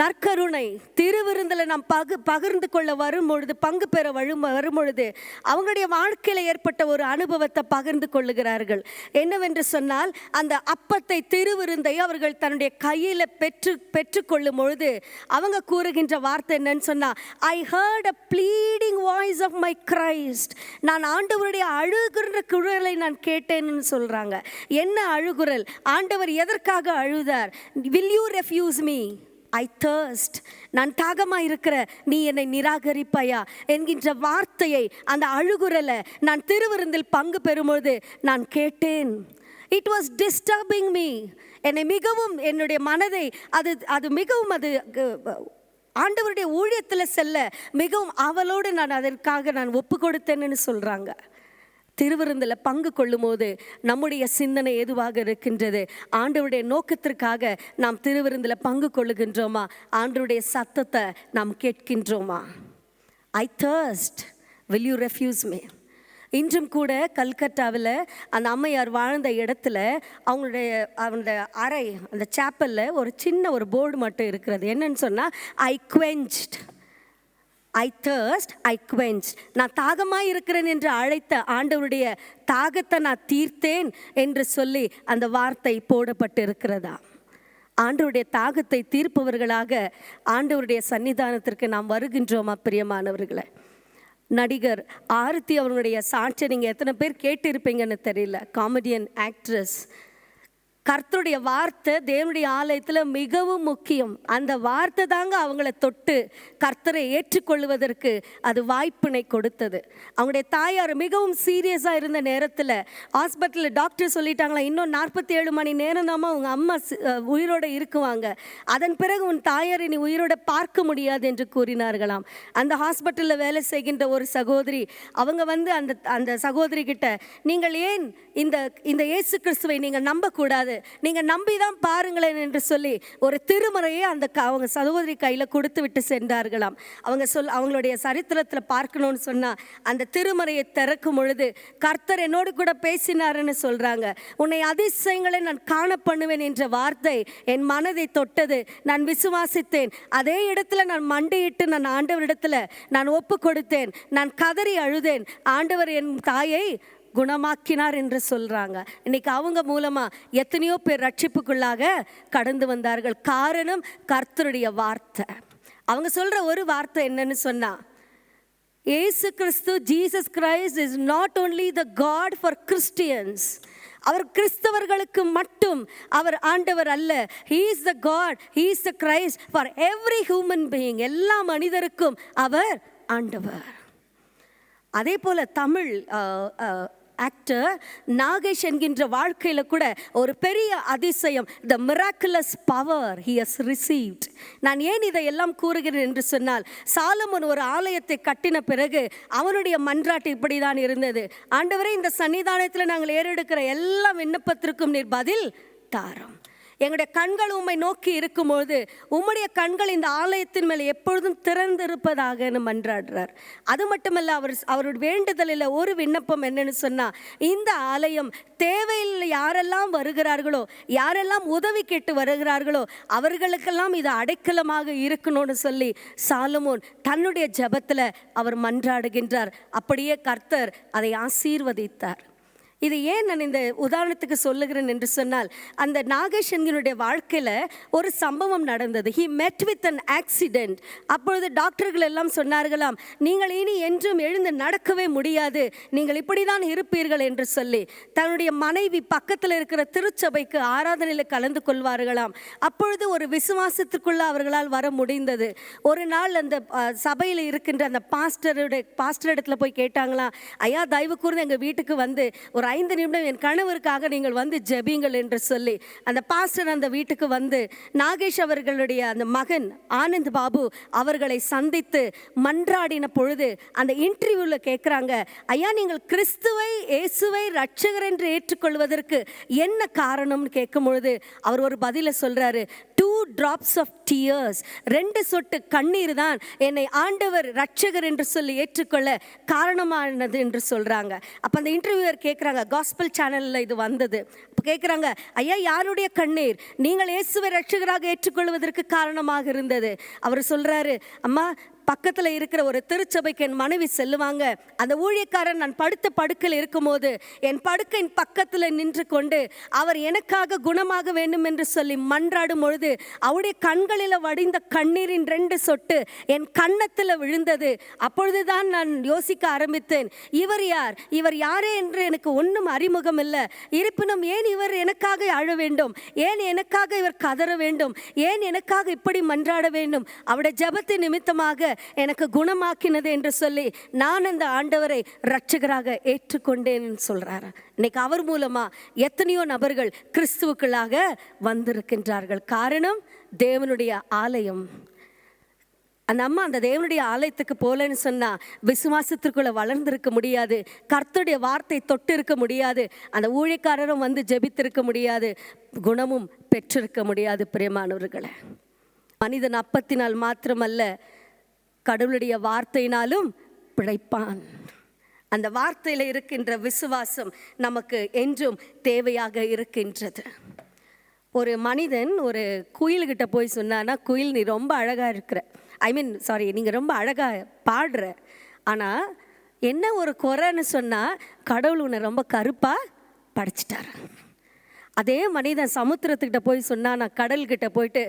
நற்கருணை திருவிருந்தில் நாம் பகிர்ந்து கொள்ள வரும்பொழுது, பங்கு பெற வரும்பொழுது அவங்களுடைய வாழ்க்கையில் ஏற்பட்ட ஒரு அனுபவத்தை பகிர்ந்து கொள்ளுகிறார்கள். என்னவென்று சொன்னால், அந்த அப்பத்தை திருவிருந்தை அவர்கள் தன்னுடைய கையில் பெற்றுக்கொள்ளும் பொழுது அவங்க கூறுகின்ற வார்த்தை என்னன்னு சொன்னால், I heard a bleeding voice of my Christ. நான் ஆண்டவருடைய அழுகிற குரலை நான் கேட்டேன்னு சொல்கிறாங்க. என்ன அழுகுரல்? ஆண்டவர் எதற்காக அழுதார்? Will you refuse me? I thirst. நான் தாகமாக இருக்கிற, நீ என்னை நிராகரிப்பாயா என்கின்ற வார்த்தையை, அந்த அழுகுரலை நான் திருவிருந்தில் பங்கு பெறும்போது நான் கேட்டேன். It was disturbing me. என்னை மிகவும், என்னுடைய மனதை அது மிகவும் ஆண்டவருடைய ஊழியத்தில் செல்ல மிகவும் அவளோடு நான் அதற்காக நான் ஒப்பு கொடுத்தேன்னு சொல்கிறாங்க. திருவிருந்தில் பங்கு கொள்ளும் போது நம்முடைய சிந்தனை எதுவாக இருக்கின்றது? ஆண்டவருடைய நோக்கத்திற்காக நாம் திருவிருந்தில் பங்கு கொள்ளுகின்றோமா? ஆண்டவருடைய சத்தத்தை நாம் கேட்கின்றோமா? I thirst, will you refuse me? இன்றும் கூட கல்கட்டாவில் அந்த அம்மையார் வாழ்ந்த இடத்துல அவங்களுடைய அறை, அந்த சேப்பலில் ஒரு சின்ன ஒரு போர்டு மட்டும் இருக்கிறது. என்னன்னு சொன்னால், ஐ குவென்ச்ட், ஐ தர்ஸ்ட், ஐ குவென்ச். நான் தாகமாக இருக்கிறேன் என்று அழைத்த ஆண்டவருடைய தாகத்தை நான் தீர்த்தேன் என்று சொல்லி அந்த வார்த்தை போடப்பட்டு இருக்கிறதா? ஆண்டவருடைய தாகத்தை தீர்ப்பவர்களாக ஆண்டவருடைய சன்னிதானத்திற்கு நாம் வருகின்றோமா பிரியமானவர்களை? நடிகர் ஆரத்தி அவர்களுடைய சாட்சியை நீங்கள் எத்தனை பேர் கேட்டிருப்பீங்கன்னு தெரியல. Comedian, actress. கர்த்தருடைய வார்த்தை தேவனுடைய ஆலயத்தில் மிகவும் முக்கியம். அந்த வார்த்தை தாங்க அவங்கள தொட்டு கர்த்தரை ஏற்றுக்கொள்வதற்கு அது வாய்ப்பினை கொடுத்தது. அவங்களுடைய தாயார் மிகவும் சீரியஸாக இருந்த நேரத்தில் ஹாஸ்பிட்டலில் டாக்டர் சொல்லிட்டாங்களா, இன்னும் 47 மணி நேரம் தாம்மா உங்கள் அம்மா உயிரோடு இருக்குவாங்க, அதன் பிறகு உன் தாயாரை நீ உயிரோட பார்க்க முடியாது என்று கூறினார்களாம். அந்த ஹாஸ்பிட்டலில் வேலை செய்கின்ற ஒரு சகோதரி, அவங்க வந்து அந்த சகோதரி கிட்ட, நீங்கள் ஏன் இந்த இயேசு கிறிஸ்துவை நீங்கள் நம்பக்கூடாது, நீங்கள் நம்பி தான் பாருங்களேன் என்று சொல்லி ஒரு திருமறையை அவங்க சகோதரி கையில் கொடுத்து விட்டு சென்றார்களாம். அவங்களுடைய சரித்திரத்தில் பார்க்கணும்னு சொன்னால், அந்த திருமறையை திறக்கும் பொழுது கர்த்தர் என்னோடு கூட பேசினாருன்னு சொல்கிறாங்க. உன்னை அதிசயங்களை நான் காண பண்ணுவேன் என்ற வார்த்தை என் மனதை தொட்டது. நான் விசுவாசித்தேன். அதே இடத்துல நான் மண்டியிட்டு நான் ஆண்டவரிடத்தில் நான் ஒப்பு கொடுத்தேன். நான் கதறி அழுதேன். ஆண்டவர் என் தாயை குணமாக்கினார் என்று சொல்கிறாங்க. இன்னைக்கு அவங்க மூலமாக எத்தனையோ பேர் ரட்சிப்புக்குள்ளாக கடந்து வந்தார்கள். காரணம் கர்த்தருடைய வார்த்தை. அவங்க சொல்கிற ஒரு வார்த்தை என்னன்னு சொன்னால், Yesu Kristhu, Jesus Christ is not only the God for Christians. அவர் கிறிஸ்தவர்களுக்கு மட்டும் அவர் ஆண்டவர் அல்ல. He is the God, he is the Christ for every human being. எல்லா மனிதருக்கும் அவர் ஆண்டவர். அதே போல் தமிழ் ஆக்டர் நாகேஷ் என்கின்ற வாழ்க்கையில் கூட ஒரு பெரிய அதிசயம், the miraculous power he has received. நான் ஏன் இதையெல்லாம் கூறுகிறேன் என்று சொன்னால், சாலமோன் ஒரு ஆலயத்தை கட்டின பிறகு அவனுடைய மன்றாட்டு இப்படி தான் இருந்தது. ஆண்டவரே, இந்த சன்னிதானத்தில் நாங்கள் ஏறெடுக்கிற எல்லா விண்ணப்பத்திற்கும் நீர் பதில் தாரும். எங்களுடைய கண்கள் உம்மை நோக்கி இருக்கும்போது உம்முடைய கண்கள் இந்த ஆலயத்தின் மேலே எப்பொழுதும் திறந்திருப்பதாக மன்றாடுறார். அது மட்டுமல்ல, அவருடைய வேண்டுதலில் ஒரு விண்ணப்பம் என்னன்னு சொன்னால், இந்த ஆலயம் தேவையில் யாரெல்லாம் வருகிறார்களோ, யாரெல்லாம் உதவி கேட்டு வருகிறார்களோ அவர்களுக்கெல்லாம் இது அடைக்கலமாக இருக்கணும்னு சொல்லி சாலமோன் தன்னுடைய ஜெபத்தில் அவர் மன்றாடுகின்றார். அப்படியே கர்த்தர் அதை ஆசீர்வதித்தார். இது ஏன் நான் இந்த உதாரணத்துக்கு சொல்லுகிறேன் என்று சொன்னால், அந்த நாகேஷ் என்கினுடைய வாழ்க்கையில் ஒரு சம்பவம் நடந்தது. ஹி மெட் வித் அன் ஆக்சிடென்ட். அப்பொழுது டாக்டர்கள் எல்லாம் சொன்னார்களாம், நீங்கள் இனி என்றும் எழுந்து நடக்கவே முடியாது, நீங்கள் இப்படி தான் இருப்பீர்கள் என்று சொல்லி. தன்னுடைய மனைவி பக்கத்தில் இருக்கிற திருச்சபைக்கு ஆராதனையில் கலந்து கொள்வார்களாம். அப்பொழுது ஒரு விசுவாசத்துக்குள்ள அவர்களால் வர முடிந்தது. ஒரு நாள் அந்த சபையில் இருக்கின்ற அந்த பாஸ்டர் இடத்துல போய் கேட்டாங்களாம், ஐயா தயவு கூர்ந்து எங்கள் வீட்டுக்கு வந்து ஒரு 5 நிமிடம் என் கணவருக்காக நீங்கள் வந்து ஜெபிங்கள் என்று சொல்லி அந்த பாஸ்டர் அந்த வீட்டுக்கு வந்து நாகேஷ் அவர்களுடைய அந்த மகன் ஆனந்த் பாபு அவர்களை சந்தித்து மன்றாடின பொழுது அந்த இன்டர்வியூவில் கேட்குறாங்க, ஐயா நீங்கள் கிறிஸ்துவை இயேசுவை ரட்சகர் என்று ஏற்றுக்கொள்வதற்கு என்ன காரணம்னு கேட்கும் பொழுது அவர் ஒரு பதிலை சொல்கிறாரு, 2 drops of tears, 2 சொட்டு கண்ணீர் தான் என்னை ஆண்டவர் ரட்சகர் என்று சொல்லி ஏற்றுக்கொள்ள காரணமானது என்று சொல்கிறாங்க. அப்போ அந்த இன்டர்வியூவர் கேட்குறாங்க, காஸ்பல் சேனலில் இது வந்தது. இப்போ கேட்குறாங்க, ஐயா யாருடைய கண்ணீர் நீங்கள் இயேசுவை ரட்சகராக ஏற்றுக்கொள்வதற்கு காரணமாக இருந்தது? அவர் சொல்கிறாரு, அம்மா பக்கத்தில் இருக்கிற ஒரு திருச்சபைக்கு என் மனைவி செல்லுவாங்க. அந்த ஊழியக்காரன் நான் படுத்த படுக்கையில் இருக்கும்போது என் படுக்கையின் பக்கத்தில் நின்று கொண்டு அவர் எனக்காக குணமாக வேண்டும் என்று சொல்லி மன்றாடும் பொழுது அவருடைய கண்களில் வடிந்த கண்ணீரின் 2 சொட்டு என் கன்னத்தில் விழுந்தது. அப்பொழுதுதான் நான் யோசிக்க ஆரம்பித்தேன், இவர் யார், இவர் யாரே என்று எனக்கு ஒன்றும் அறிமுகம் இல்லை. இருப்பினும் ஏன் இவர் எனக்காக அழ வேண்டும், ஏன் எனக்காக இவர் கதற வேண்டும், ஏன் எனக்காக இப்படி மன்றாட வேண்டும்? அவருடைய ஜெபத்தின் நிமித்தமாக எனக்கு குணமாக்கினது என்று சொல்லி நான் அந்த ஆண்டவரை இரட்சகராக ஏற்றுக்கொண்டேன் சொல்றாரு. இன்னைக்கு அவர் மூலமா எத்தனையோ நபர்கள் கிறிஸ்துவுக்குள்ளாக வந்திருக்கின்றார்கள். காரணம் தேவனுடைய ஆலயம். அந்த அம்மா அந்த தேவனுடைய ஆலயத்துக்கு போலன்னு சொன்னா விசுவாசத்திற்குள்ள வளர்ந்திருக்க முடியாது, கர்த்தருடைய வார்த்தை தொட்டு இருக்க முடியாது, அந்த ஊழியக்காரரும் வந்து ஜெபித்திருக்க முடியாது, குணமும் பெற்றிருக்க முடியாது. பிரியமானவர்களே, மனிதன் அப்பத்தினால் மாத்திரமல்ல கடவுளுடைய வார்த்தையினாலும் பிழைப்பான். அந்த வார்த்தையில் இருக்கின்ற விசுவாசம் நமக்கு என்றும் தேவையாக இருக்கின்றது. ஒரு மனிதன் ஒரு குயில்கிட்ட போய் சொன்னான்னா, குயில் நீ ரொம்ப அழகாக இருக்கிற, நீங்கள் ரொம்ப அழகாக பாடுற, ஆனால் என்ன ஒரு குறைன்னு சொன்னால் கடவுள் உன்னை ரொம்ப கருப்பாக படைச்சிட்டார். அதே மனிதன் சமுத்திரத்துக்கிட்ட போய் சொன்னால், நான் கடல்கிட்ட போயிட்டு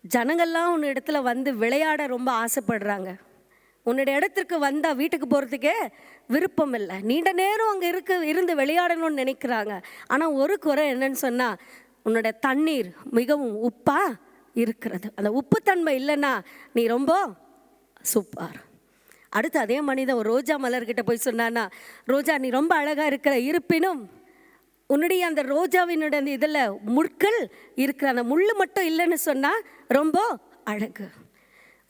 ஜனங்கள்லாம் உன் இடத்துல வந்து விளையாட ரொம்ப ஆசைப்படுறாங்க, உன்னுடைய இடத்திற்கு வந்தால் வீட்டுக்கு போகிறதுக்கே விருப்பம் இல்லை, நீண்ட நேரம் அங்கே இருந்து விளையாடணும்னு நினைக்கிறாங்க. ஆனால் ஒரு குறை என்னன்னு சொன்னால், உன்னோட தண்ணீர் மிகவும் உப்பாக இருக்கிறது. அந்த உப்புத்தன்மை இல்லைன்னா நீ ரொம்ப சூப்பர். அடுத்து அதே மனிதன் ஒரு ரோஜா மலர்கிட்ட போய் சொன்னான்னா, ரோஜா நீ ரொம்ப அழகாக இருக்கிற, இருப்பினும் உன்னுடைய அந்த ரோஜாவினுடைய இதில் முட்கள் இருக்கிற, அந்த முள் மட்டும் இல்லைன்னு சொன்னால் ரொம்ப அழகு.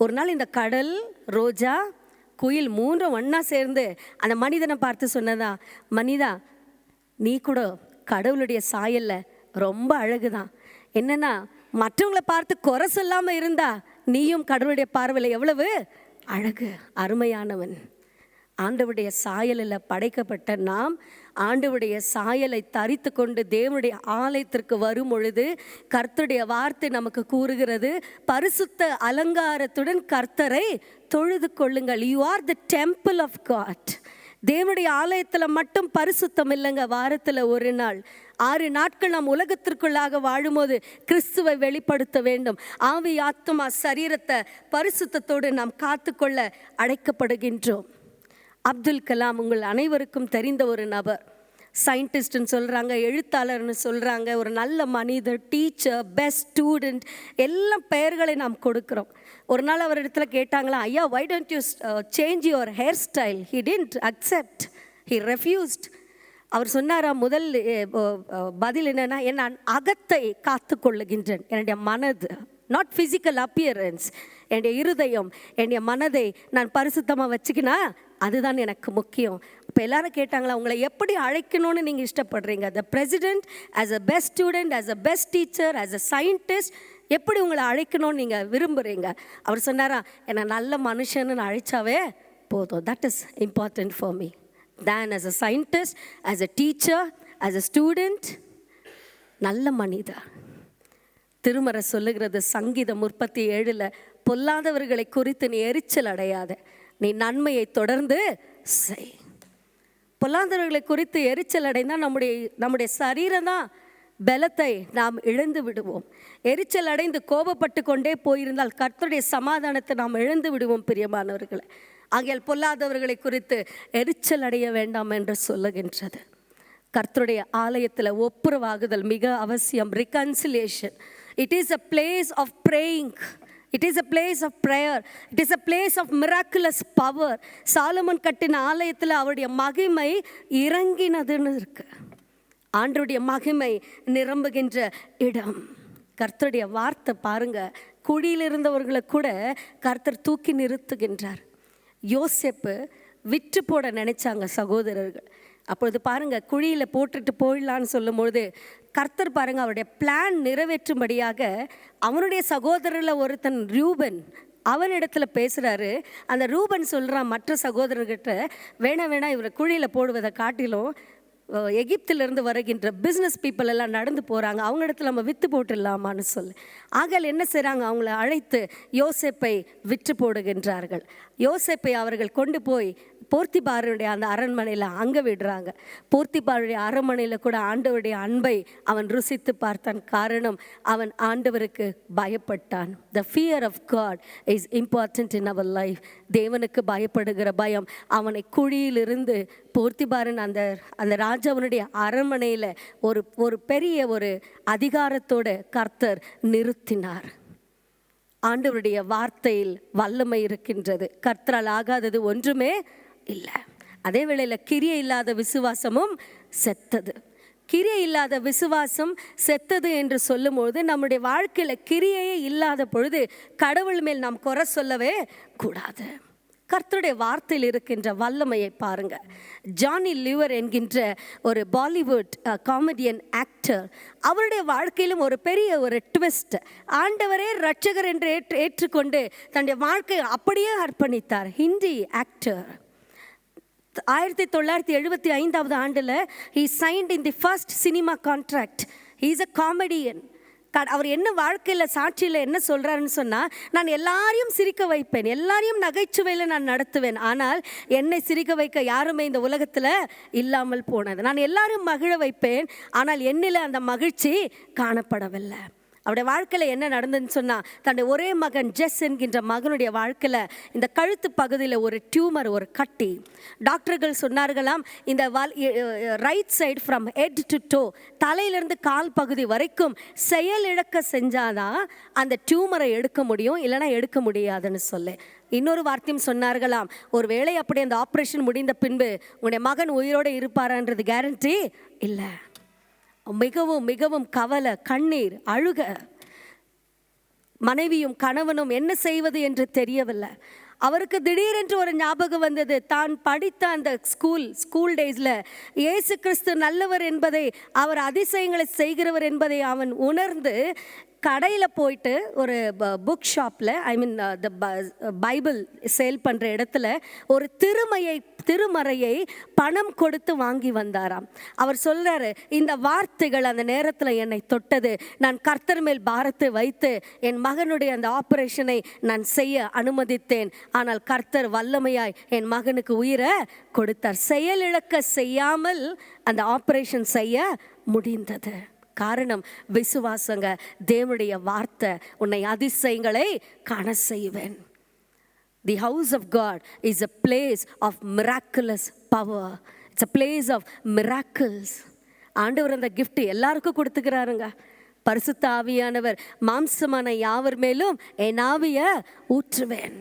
ஒரு நாள் இந்த கடல், ரோஜா, குயில் 3 ஒன்றா சேர்ந்து அந்த மனிதனை பார்த்து சொன்னதா, மனிதா நீ கூட கடவுளுடைய சாயலில் ரொம்ப அழகுதான், என்னன்னா மற்றவங்களை பார்த்து குறை சொல்லாமல் இருந்தா நீயும் கடவுளுடைய பார்வையில் எவ்வளவு அழகு, அருமையானவன். ஆண்டவருடைய சாயலில் படைக்கப்பட்ட நாம் ஆண்டவருடைய சாயலை தரித்து கொண்டு தேவனுடைய ஆலயத்திற்கு வரும் பொழுது கர்த்தருடைய வார்த்தை நமக்கு கூறுகிறது, பரிசுத்த அலங்காரத்துடன் கர்த்தரை தொழுது கொள்ளுங்கள். You are the temple of God. தேவனுடைய ஆலயத்தில் மட்டும் பரிசுத்தம் இல்லைங்க, வாரத்தில் ஒரு நாள் 6 நாட்கள் நாம் உலகத்திற்குள்ளாக வாழும்போது கிறிஸ்துவை வெளிப்படுத்த வேண்டும். ஆவி ஆத்துமா சரீரத்தை பரிசுத்தத்தோடு நாம் காத்துக்கொள்ள அழைக்கப்படுகின்றோம். அப்துல் கலாம் உங்கள் அனைவருக்கும் தெரிந்த ஒரு நபர். சயின்டிஸ்ட்னு சொல்கிறாங்க, எழுத்தாளர்னு சொல்கிறாங்க, ஒரு நல்ல மனிதர், டீச்சர், பெஸ்ட் ஸ்டூடெண்ட், எல்லா பெயர்களை நாம் கொடுக்குறோம். ஒரு நாள் அவர் இடத்துல கேட்டாங்களா, ஐயா why don't you change your hairstyle? He didn't accept, he refused. அவர் சொன்னாரா, முதல் பதில் என்னன்னா, நான் அகத்தை காத்து கொள்ளுகின்றேன், என்னுடைய மனது, நாட் ஃபிசிக்கல் அப்பியரன்ஸ், என்னுடைய இருதயம், என்னுடைய மனதை நான் பரிசுத்தமாக வச்சுக்கினா அதுதான் எனக்கு முக்கியம். இப்போ எல்லாரும் கேட்டாங்களா, உங்களை எப்படி அழைக்கணும்னு நீங்கள் இஷ்டப்படுறீங்க? The president, as a best student, as a best teacher, as a scientist, எப்படி உங்களை அழைக்கணும்னு நீங்கள் விரும்புகிறீங்க? அவர் சொன்னாரா, என்னை நல்ல மனுஷன்னு அழைச்சாவே போதும், that is important for me than as a scientist, as a teacher, as a student. நல்ல மனிதர். திருமறை சொல்லுகிறது சங்கீதம் 37 பொல்லாதவர்களை குறித்து நீ எரிச்சல் அடையாத, நீ நன்மையை தொடர்ந்து செய். பொல்லாதவர்களை குறித்து எரிச்சல் அடைந்தால் நம்முடைய சரீரம் தான் பலத்தை நாம் இழந்து விடுவோம். எரிச்சல் அடைந்து கோபப்பட்டு கொண்டே போயிருந்தால் கர்த்தருடைய சமாதானத்தை நாம் இழந்து விடுவோம். பிரியமானவர்களை, ஆகையால் பொல்லாதவர்களை குறித்து எரிச்சல் அடைய வேண்டாம் என்று சொல்லுகின்றது. கர்த்தருடைய ஆலயத்தில் ஒப்புரவாகுதல் மிக அவசியம். Reconciliation. It is a place of praying. It is a place of prayer. It is a place of miraculous power. Solomon கட்டின ஆலயத்தில் அவருடைய மகிமை இறங்கினதுன்னு இருக்கு. ஆண்டவருடைய மகிமை நிரம்புகின்ற இடம். கர்த்தருடைய வார்த்தை பாருங்க, குழியில் இருந்தவர்களை கூட கர்த்தர் தூக்கி நிறுத்துகின்றார். யோசேப்பு விற்று போட நினைச்சாங்க சகோதரர்கள். அப்பொழுது பாருங்க, குழியில் போட்டுட்டு போயிடலான்னு சொல்லும்பொழுது கர்த்தர் பாருங்க அவருடைய பிளான் நிறைவேற்றும்படியாக அவனுடைய சகோதரரில் ஒருத்தன் ரூபன் அவனிடத்தில் பேசுகிறாரு. அந்த ரூபன் சொல்கிறான் மற்ற சகோதரர்கிட்ட, வேணா இவரை குழியில் போடுவதை காட்டிலும் எகிப்திலிருந்து வருகின்ற பிஸ்னஸ் பீப்புள் எல்லாம் நடந்து போகிறாங்க, அவங்க இடத்துல நம்ம விற்று போட்டுடலாமான்னு சொல்லி. ஆகல் என்ன செய்கிறாங்க, அவங்கள அழைத்து யோசேப்பை விற்று போடுகின்றார்கள். யோசேப்பை அவர்கள் கொண்டு போய் போர்த்திபாருடைய அந்த அரண்மனையில் அங்கே விடுறாங்க. போர்த்திபாருடைய அரண்மனையில் கூட ஆண்டவருடைய அன்பை அவன் ருசித்து பார்த்தான். காரணம், அவன் ஆண்டவருக்கு பயப்பட்டான். The fear of God is important in our life. தேவனுக்கு பயப்படுகிற பயம் அவனை குழியிலிருந்து போர்த்திபாரன் அந்த ராஜாவனுடைய அரண்மனையில் ஒரு பெரிய ஒரு அதிகாரத்தோடு கர்த்தர் நிறுத்தினார். ஆண்டவருடைய வார்த்தையில் வல்லமை இருக்கின்றது. கர்த்தரால் ஆகாதது ஒன்றுமே இல்லை. அதே வேளையில் கிரியை இல்லாத விசுவாசமும் செத்தது. கிரியை இல்லாத விசுவாசம் செத்தது என்று சொல்லும்போது, நம்முடைய வாழ்க்கையில் கிரியையே இல்லாத பொழுது கடவுள் மேல் நாம் குறை சொல்லவே கூடாது. கர்த்தருடைய வார்த்தையில் இருக்கின்ற வல்லமையை பாருங்க. ஜானி லிவர் என்கின்ற ஒரு பாலிவுட் காமெடியன் ஆக்டர், அவருடைய வாழ்க்கையிலும் ஒரு பெரிய ஒரு ட்விஸ்ட். ஆண்டவரே ரட்சகர் என்று ஏற்றுக்கொண்டு தன்னுடைய வாழ்க்கையை அப்படியே அர்ப்பணித்தார். ஹிந்தி ஆக்டர். 1975 ஆண்டில் he signed in the first cinema contract. He is a comedian. அவர் என்ன வாழ்க்கையில் சாட்சியில் என்ன சொல்கிறாருன்னு சொன்னால், நான் எல்லாரையும் சிரிக்க வைப்பேன், எல்லாரையும் நகைச்சுவையில் நான் நடத்துவேன், ஆனால் என்னை சிரிக்க வைக்க யாருமே இந்த உலகத்தில் இல்லாமல் போனது. நான் எல்லாரும் மகிழ வைப்பேன், ஆனால் என்னில் அந்த மகிழ்ச்சி காணப்படவில்லை. அவருடைய வாழ்க்கையில் என்ன நடந்ததுன்னு சொன்னால், தன்னுடைய ஒரே மகன் ஜெஸ் என்கின்ற மகனுடைய வாழ்க்கையில் இந்த கழுத்து பகுதியில் ஒரு டியூமர், ஒரு கட்டி. டாக்டர்கள் சொன்னார்களாம், இந்த right side from head to to, தலையிலிருந்து கால் பகுதி வரைக்கும் செயலிழக்க செஞ்சாதான் அந்த டியூமரை எடுக்க முடியும், இல்லைனா எடுக்க முடியாதுன்னு சொல்லி. இன்னொரு வார்த்தையும் சொன்னார்களாம், ஒரு வேளை அப்படி அந்த ஆப்ரேஷன் முடிந்த பின்பு உன்னுடைய மகன் உயிரோடு இருப்பாரான்றது கேரண்டி இல்லை. மிகவும் மிகவும் கவலை, கண்ணீர், அழுக. மனைவியும் கணவனும் என்ன செய்வது என்று தெரியவில்லை. அவருக்கு திடீரென்று ஒரு ஞாபகம் வந்தது. தான் படித்த அந்த ஸ்கூல் டேஸில் இயேசு கிறிஸ்து நல்லவர் என்பதை, அவர் அதிசயங்களை செய்கிறவர் என்பதை அவன் உணர்ந்து கடையில் போயிட்டு ஒரு புக் ஷாப்பில், த பைபிள் சேல் பண்ணுற இடத்துல ஒரு திருமறையை பணம் கொடுத்து வாங்கி வந்தாராம். அவர் சொல்கிறாரு, இந்த வார்த்தைகள் அந்த நேரத்தில் என்னை தொட்டது. நான் கர்த்தர் மேல் பாரத்தை வைத்து என் மகனுடைய அந்த ஆப்ரேஷனை நான் செய்ய அனுமதித்தேன். ஆனால் கர்த்தர் வல்லமையாய் என் மகனுக்கு உயிரை கொடுத்தார். செயலிழக்க செய்யாமல் அந்த ஆப்ரேஷன் செய்ய முடிந்தது. காரணம் விசுவாசங்க. தேவனுடைய வார்த்தை, உன்னை அதிசயங்களை காண செய்வேன். The house of God is a place of miraculous power. It's a place of miracles. ஆண்டவர் அந்த gift எல்லாருக்கும் கொடுத்துக்கிறாருங்க. பரிசுத்த ஆவியானவர், மாம்சமான யாவர் மேலும் என் ஆவியை ஊற்றுவேன்.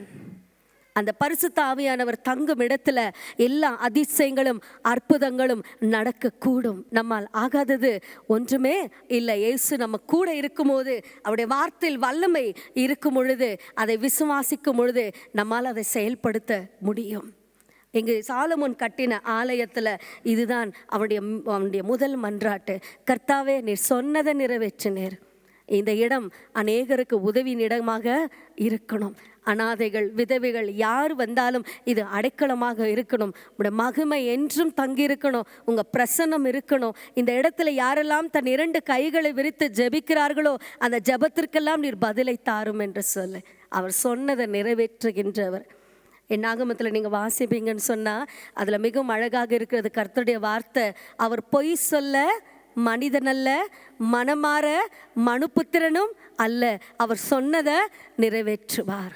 அந்த பரிசுத்த ஆவியானவர் தங்கும் இடத்துல எல்லா அதிசயங்களும் அற்புதங்களும் நடக்கக்கூடும். நம்மால் ஆகாதது ஒன்றுமே இல்லை. இயேசு நம்ம கூட இருக்கும்போது, அவருடைய வார்த்தையில் வல்லமை இருக்கும் பொழுது, அதை விசுவாசிக்கும் பொழுது நம்மால் அதை செயல்படுத்த முடியும். இங்கு சாலமோன் கட்டின ஆலயத்தில் இதுதான் அவனுடைய முதல் மன்றாட்டு. கர்த்தாவே, நீர் சொன்னதை நிறைவேற்றினீர். இந்த இடம் அநேகருக்கு உதவியின் இடமாக இருக்கணும். அனாதைகள், விதவைகள் யார் வந்தாலும் இது அடைக்கலமாக இருக்கணும். உங்களுடைய மகிமை என்றும் தங்கியிருக்கணும். உங்கள் பிரசன்னம் இருக்கணும். இந்த இடத்துல யாரெல்லாம் தன் 2 கைகளை விரித்து ஜெபிக்கிறார்களோ அந்த ஜெபத்திற்கெல்லாம் நீர் பதிலை தாரும் என்று சொல்லு. அவர் சொன்னதை நிறைவேற்றுகின்றவர். என்னாகமத்தில் நீங்கள் வாசிப்பீங்கன்னு சொன்னால் அதில் மிகவும் அழகாக இருக்கிறது கர்த்தருடைய வார்த்தை. அவர் பொய் சொல்ல மனிதனல்ல, மனமாற மனுபுத்திரனும் அல்ல. அவர் சொன்னதை நிறைவேற்றுவார்.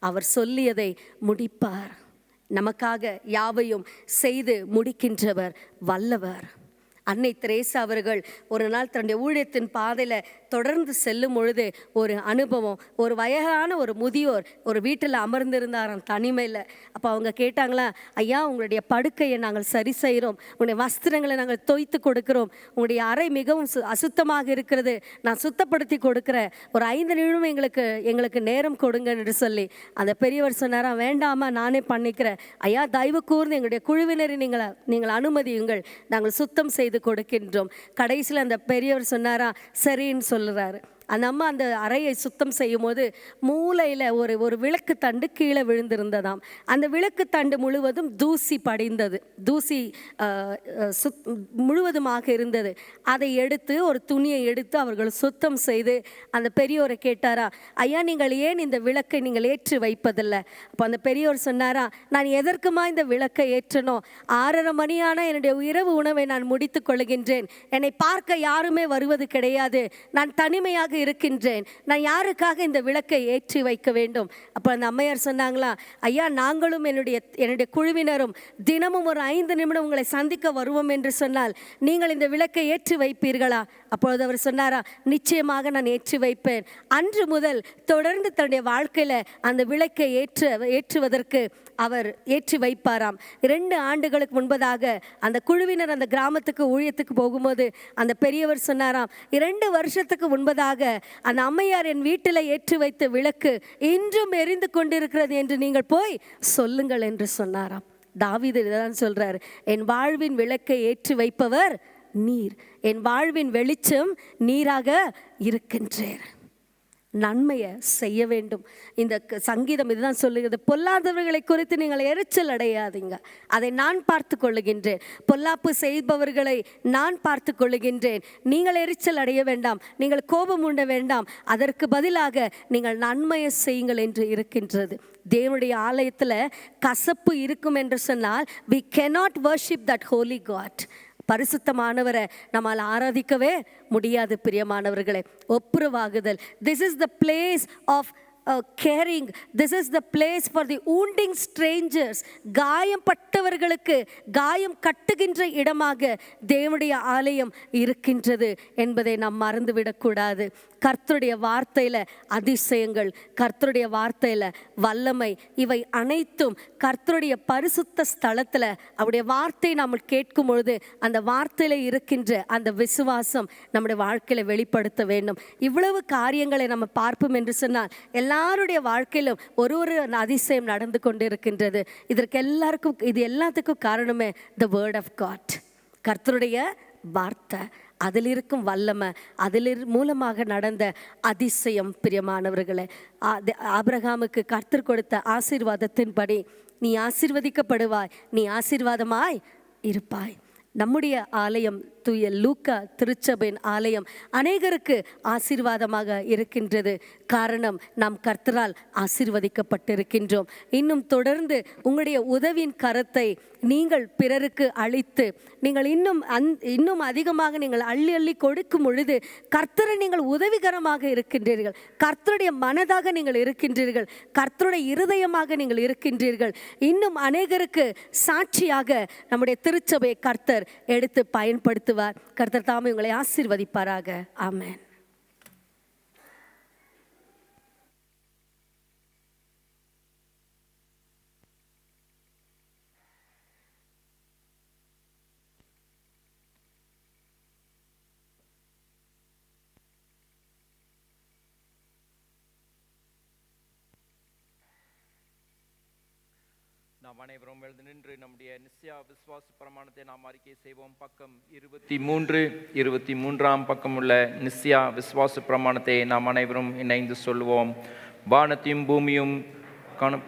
அவர் சொல்லியதை முடிப்பார். நமக்காக யாவையும் செய்து முடிக்கின்றவர், வல்லவர். அன்னை தெரேசா அவர்கள் ஒரு நாள் தன்னுடைய ஊழியத்தின் பாதையில் தொடர்ந்து செல்லும் பொழுது ஒரு அனுபவம். ஒரு வயதான ஒரு முதியோர் ஒரு வீட்டில் அமர்ந்திருந்தாராம் தனிமையில். அப்போ அவங்க கேட்டாங்களா, ஐயா, உங்களுடைய படுக்கையை நாங்கள் சரி செய்கிறோம், உங்களுடைய வஸ்திரங்களை நாங்கள் தோய்த்து கொடுக்கிறோம், உங்களுடைய அறை மிகவும் அசுத்தமாக இருக்கிறது, நான் சுத்தப்படுத்தி கொடுக்குறேன், ஒரு 5 நிமிடம் எங்களுக்கு நேரம் கொடுங்க என்று சொல்லி அந்த பெரியவர் சொன்னாராம், வேண்டாமா, நானே பண்ணிக்கிறேன். ஐயா, தயவு கூர்ந்து எங்களுடைய குழுவினரை நீங்கள் அனுமதியுங்கள், நாங்கள் சுத்தம் செய்து கொடுக்கின்றோம். கடைசியில் அந்த பெரியவர் சொன்னாரா, சரின்னு சொல்லுறாரு. அந்த அம்மா அந்த அறையை சுத்தம் செய்யும் போது மூலையில் ஒரு விளக்கு தண்டு கீழே விழுந்திருந்ததாம். அந்த விளக்கு தண்டு முழுவதும் தூசி படிந்தது, தூசி முழுவதுமாக இருந்தது. அதை எடுத்து ஒரு துணியை எடுத்து அவர்கள் சுத்தம் செய்து அந்த பெரியோரை கேட்டாரா, ஐயா நீங்கள் ஏன் இந்த விளக்கை நீங்கள் ஏற்றி வைப்பதில்லை? அப்போ அந்த பெரியோர் சொன்னாரா, நான் எதற்குமா இந்த விளக்கை ஏற்றணும்? 6:30 மணியான என்னுடைய இரவு உணவை நான் முடித்து கொள்கின்றேன். என்னை பார்க்க யாருமே வருவது கிடையாது. நான் தனிமையாக இருக்கின்றேன். நான் யாருக்காக இந்த விளக்கை ஏற்றி வைக்க வேண்டும்? அப்போ அந்த அம்மையார் சொன்னாங்களா, ஐயா நாங்களும் என்னுடைய குழுவினரும் தினமும் ஒரு 5 நிமிடம் உங்களை சந்திக்க வருவோம் என்று சொன்னால் நீங்கள் இந்த விளக்கை ஏற்றி வைப்பீர்களா? அப்பொழுது அவர் சொன்னாரா, நிச்சயமாக நான் ஏற்றி வைப்பேன். அன்று முதல் தொடர்ந்து தன்னுடைய வாழ்க்கையில் அந்த விளக்கை ஏற்றுவதற்கு அவர் ஏற்றி வைப்பாராம். 2 ஆண்டுகளுக்கு முன்பதாக அந்த குழுவினர் அந்த கிராமத்துக்கு ஊழியத்துக்கு போகும்போது அந்த பெரியவர் சொன்னாராம், 2 வருஷத்துக்கு முன்பதாக அந்த அம்மையார் என் வீட்டில் ஏற்றி வைத்த விளக்கு இன்றும் எரிந்து கொண்டிருக்கிறது என்று நீங்கள் போய் சொல்லுங்கள் என்று சொன்னாராம். தாவீது இதான் சொல்றாரு, என் வாழ்வின் விளக்கை ஏற்றி வைப்பவர் நீர், என் வாழ்வின் வெளிச்சம் நீராக இருக்கின்றீர். நன்மையை செய்ய வேண்டும். இந்த சங்கீதம் இதுதான் சொல்லுகிறது, பொல்லாதவர்களை குறித்து நீங்கள் எரிச்சல் அடையாதீங்க, அதை நான் பார்த்து கொள்ளுகின்றேன். பொல்லாப்பு செய்பவர்களை நான் பார்த்து கொள்ளுகின்றேன். நீங்கள் எரிச்சல் அடைய வேண்டாம், நீங்கள் கோபம் உண்ட வேண்டாம், அதற்கு பதிலாக நீங்கள் நன்மையை செய்யுங்கள் என்று இருக்கின்றது. தேவனுடைய ஆலயத்தில் கசப்பு இருக்கும் என்று சொன்னால் we cannot worship that holy God. பரிசுத்தமானவரை நம்மால் ஆராதிக்கவே முடியாது. பிரியமானவர்களே, ஒப்புரவாகுதல், this is the place of caring, this is the place for the wounding strangers. காயம்பட்டவர்களுக்கு காயம் கட்டுகின்ற இடமாக தேவனுடைய ஆலயம் இருக்கின்றது என்பதை நாம் மறந்துவிடக்கூடாது. கர்த்தருடைய வார்த்தையில் அதிசயங்கள், கர்த்தருடைய வார்த்தையில் வல்லமை, இவை அனைத்தும் கர்த்தருடைய பரிசுத்த ஸ்தலத்தில் அவருடைய வார்த்தை நாம் கேட்கும் பொழுது அந்த வார்த்தையில் இருக்கின்ற அந்த விசுவாசம் நம்முடைய வாழ்க்கையில் வெளிப்படுத்த வேண்டும். இவ்வளவு காரியங்களை நம்ம பார்ப்போம் என்று சொன்னால் எல்லாருடைய வாழ்க்கையிலும் ஒரு அதிசயம் நடந்து கொண்டு இருக்கின்றது. இது எல்லாத்துக்கும் காரணமே the word of God, கர்த்தருடைய வார்த்தை, அதில் இருக்கும் வல்லமை, அதில் மூலமாக நடந்த அதிசயம். பிரியமானவர்களே, ஆபிரகாமுக்கு கர்த்தர் கொடுத்த ஆசீர்வாதத்தின்படி நீ ஆசீர்வதிக்கப்படுவாய், நீ ஆசீர்வாதமாய் இருப்பாய். நம்முடைய ஆலயம் தூய லூக்கா திருச்சபையின் ஆலயம் அநேகருக்கு ஆசீர்வாதமாக இருக்கின்றது. காரணம், நாம் கர்த்தரால் ஆசீர்வதிக்கப்பட்டிருக்கின்றோம். இன்னும் தொடர்ந்து உங்களுடைய உதவியின் கரத்தை நீங்கள் பிறருக்கு அளித்து நீங்கள் இன்னும் அதிகமாக நீங்கள் அள்ளி அள்ளி கொடுக்கும் பொழுது கர்த்தரை நீங்கள் உதவிகரமாக இருக்கின்றீர்கள், கர்த்தருடைய மனதாக நீங்கள் இருக்கின்றீர்கள், கர்த்தருடைய இருதயமாக நீங்கள் இருக்கின்றீர்கள். இன்னும் அநேகருக்கு சாட்சியாக நம்முடைய திருச்சபையை கர்த்தர் எடுத்து பயன்படுத்துவார். கர்த்தர் தாமே உங்களை ஆசீர்வதிப்பாராக. ஆமென். நாம் அனைவரும் எழுந்து நின்று நம்முடைய நிச்சய விசுவாச பிரமாணத்தை நாம் அறிக்கை செய்வோம். பக்கம் 23 பக்கம் உள்ள நிச்சய விசுவாச பிரமாணத்தை நாம் அனைவரும் இணைந்து சொல்லுவோம். வானத்தையும் பூமியும் காணும்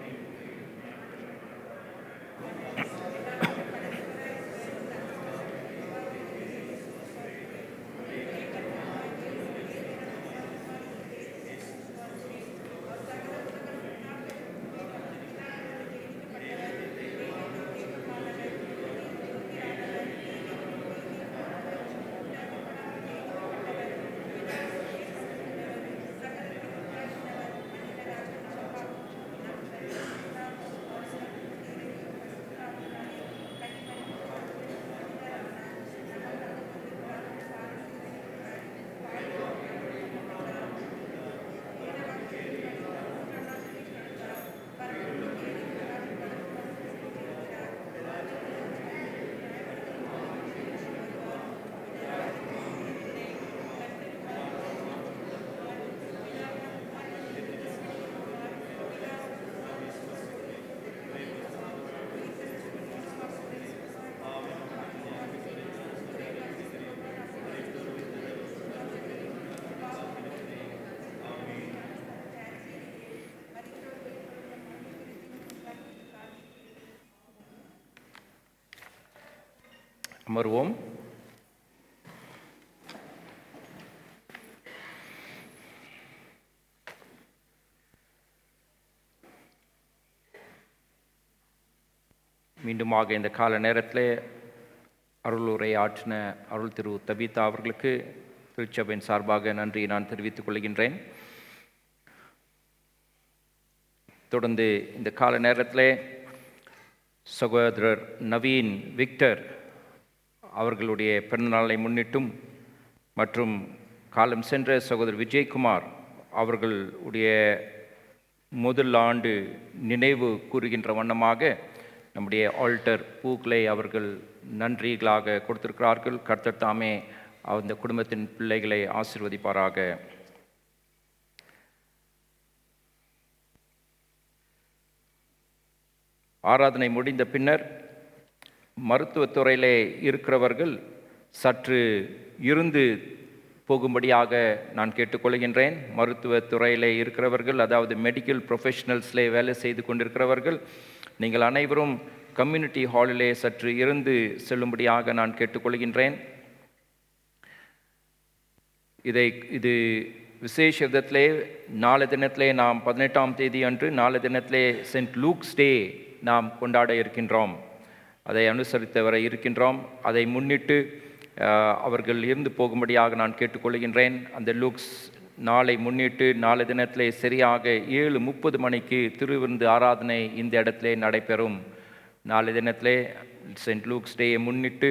அமர்வோம். மீண்டுமாக இந்த கால நேரத்தில் அருளுரை ஆற்றின அருள் திரு தபிதா அவர்களுக்கு திருச்சபையின் சார்பாக நன்றி நான் தெரிவித்துக் கொள்கின்றேன். தொடர்ந்து இந்த கால நேரத்தில் சகோதரர் நவீன் விக்டர் அவர்களுடைய பிறந்தநாளை முன்னிட்டும் மற்றும் காலம் சென்ற சகோதரர் விஜயகுமார் அவர்களுடைய முதல் ஆண்டு நினைவு கூறுகின்ற வண்ணமாக நம்முடைய ஆல்டர் பூக்களை அவர்கள் நன்றிகளாக கொடுத்திருக்கிறார்கள். கர்த்தர் தாமே அந்த குடும்பத்தின் பிள்ளைகளை ஆசீர்வதிப்பாராக. ஆராதனை முடிந்த பின்னர் மருத்துவத்துறையிலே இருக்கிறவர்கள் சற்று இருந்து போகும்படியாக நான் கேட்டுக்கொள்கின்றேன். மருத்துவத்துறையிலே இருக்கிறவர்கள், அதாவது மெடிக்கல் ப்ரொஃபஷனல்ஸ்லே வேலை செய்து கொண்டிருக்கிறவர்கள், நீங்கள் அனைவரும் கம்யூனிட்டி ஹாலிலே சற்று இருந்து செல்லும்படியாக நான் கேட்டுக்கொள்கின்றேன். இது விசேஷ விதத்திலே நாளை தினத்திலே நாம் 18ஆம் தேதி அன்று நாளை தினத்திலே சென்ட் லூக்ஸ் டே நாம் கொண்டாட இருக்கின்றோம். அதை அனுசரித்து வர இருக்கின்றோம். அதை முன்னிட்டு அவர்கள் இருந்து போகும்படியாக நான் கேட்டுக்கொள்கின்றேன். அந்த லூக்ஸ் நாளை முன்னிட்டு நாளை தினத்திலே சரியாக 7:30 மணிக்கு திருவிருந்து ஆராதனை இந்த இடத்திலே நடைபெறும். நாளை தினத்திலே சென்ட் லூக்ஸ் டேயை முன்னிட்டு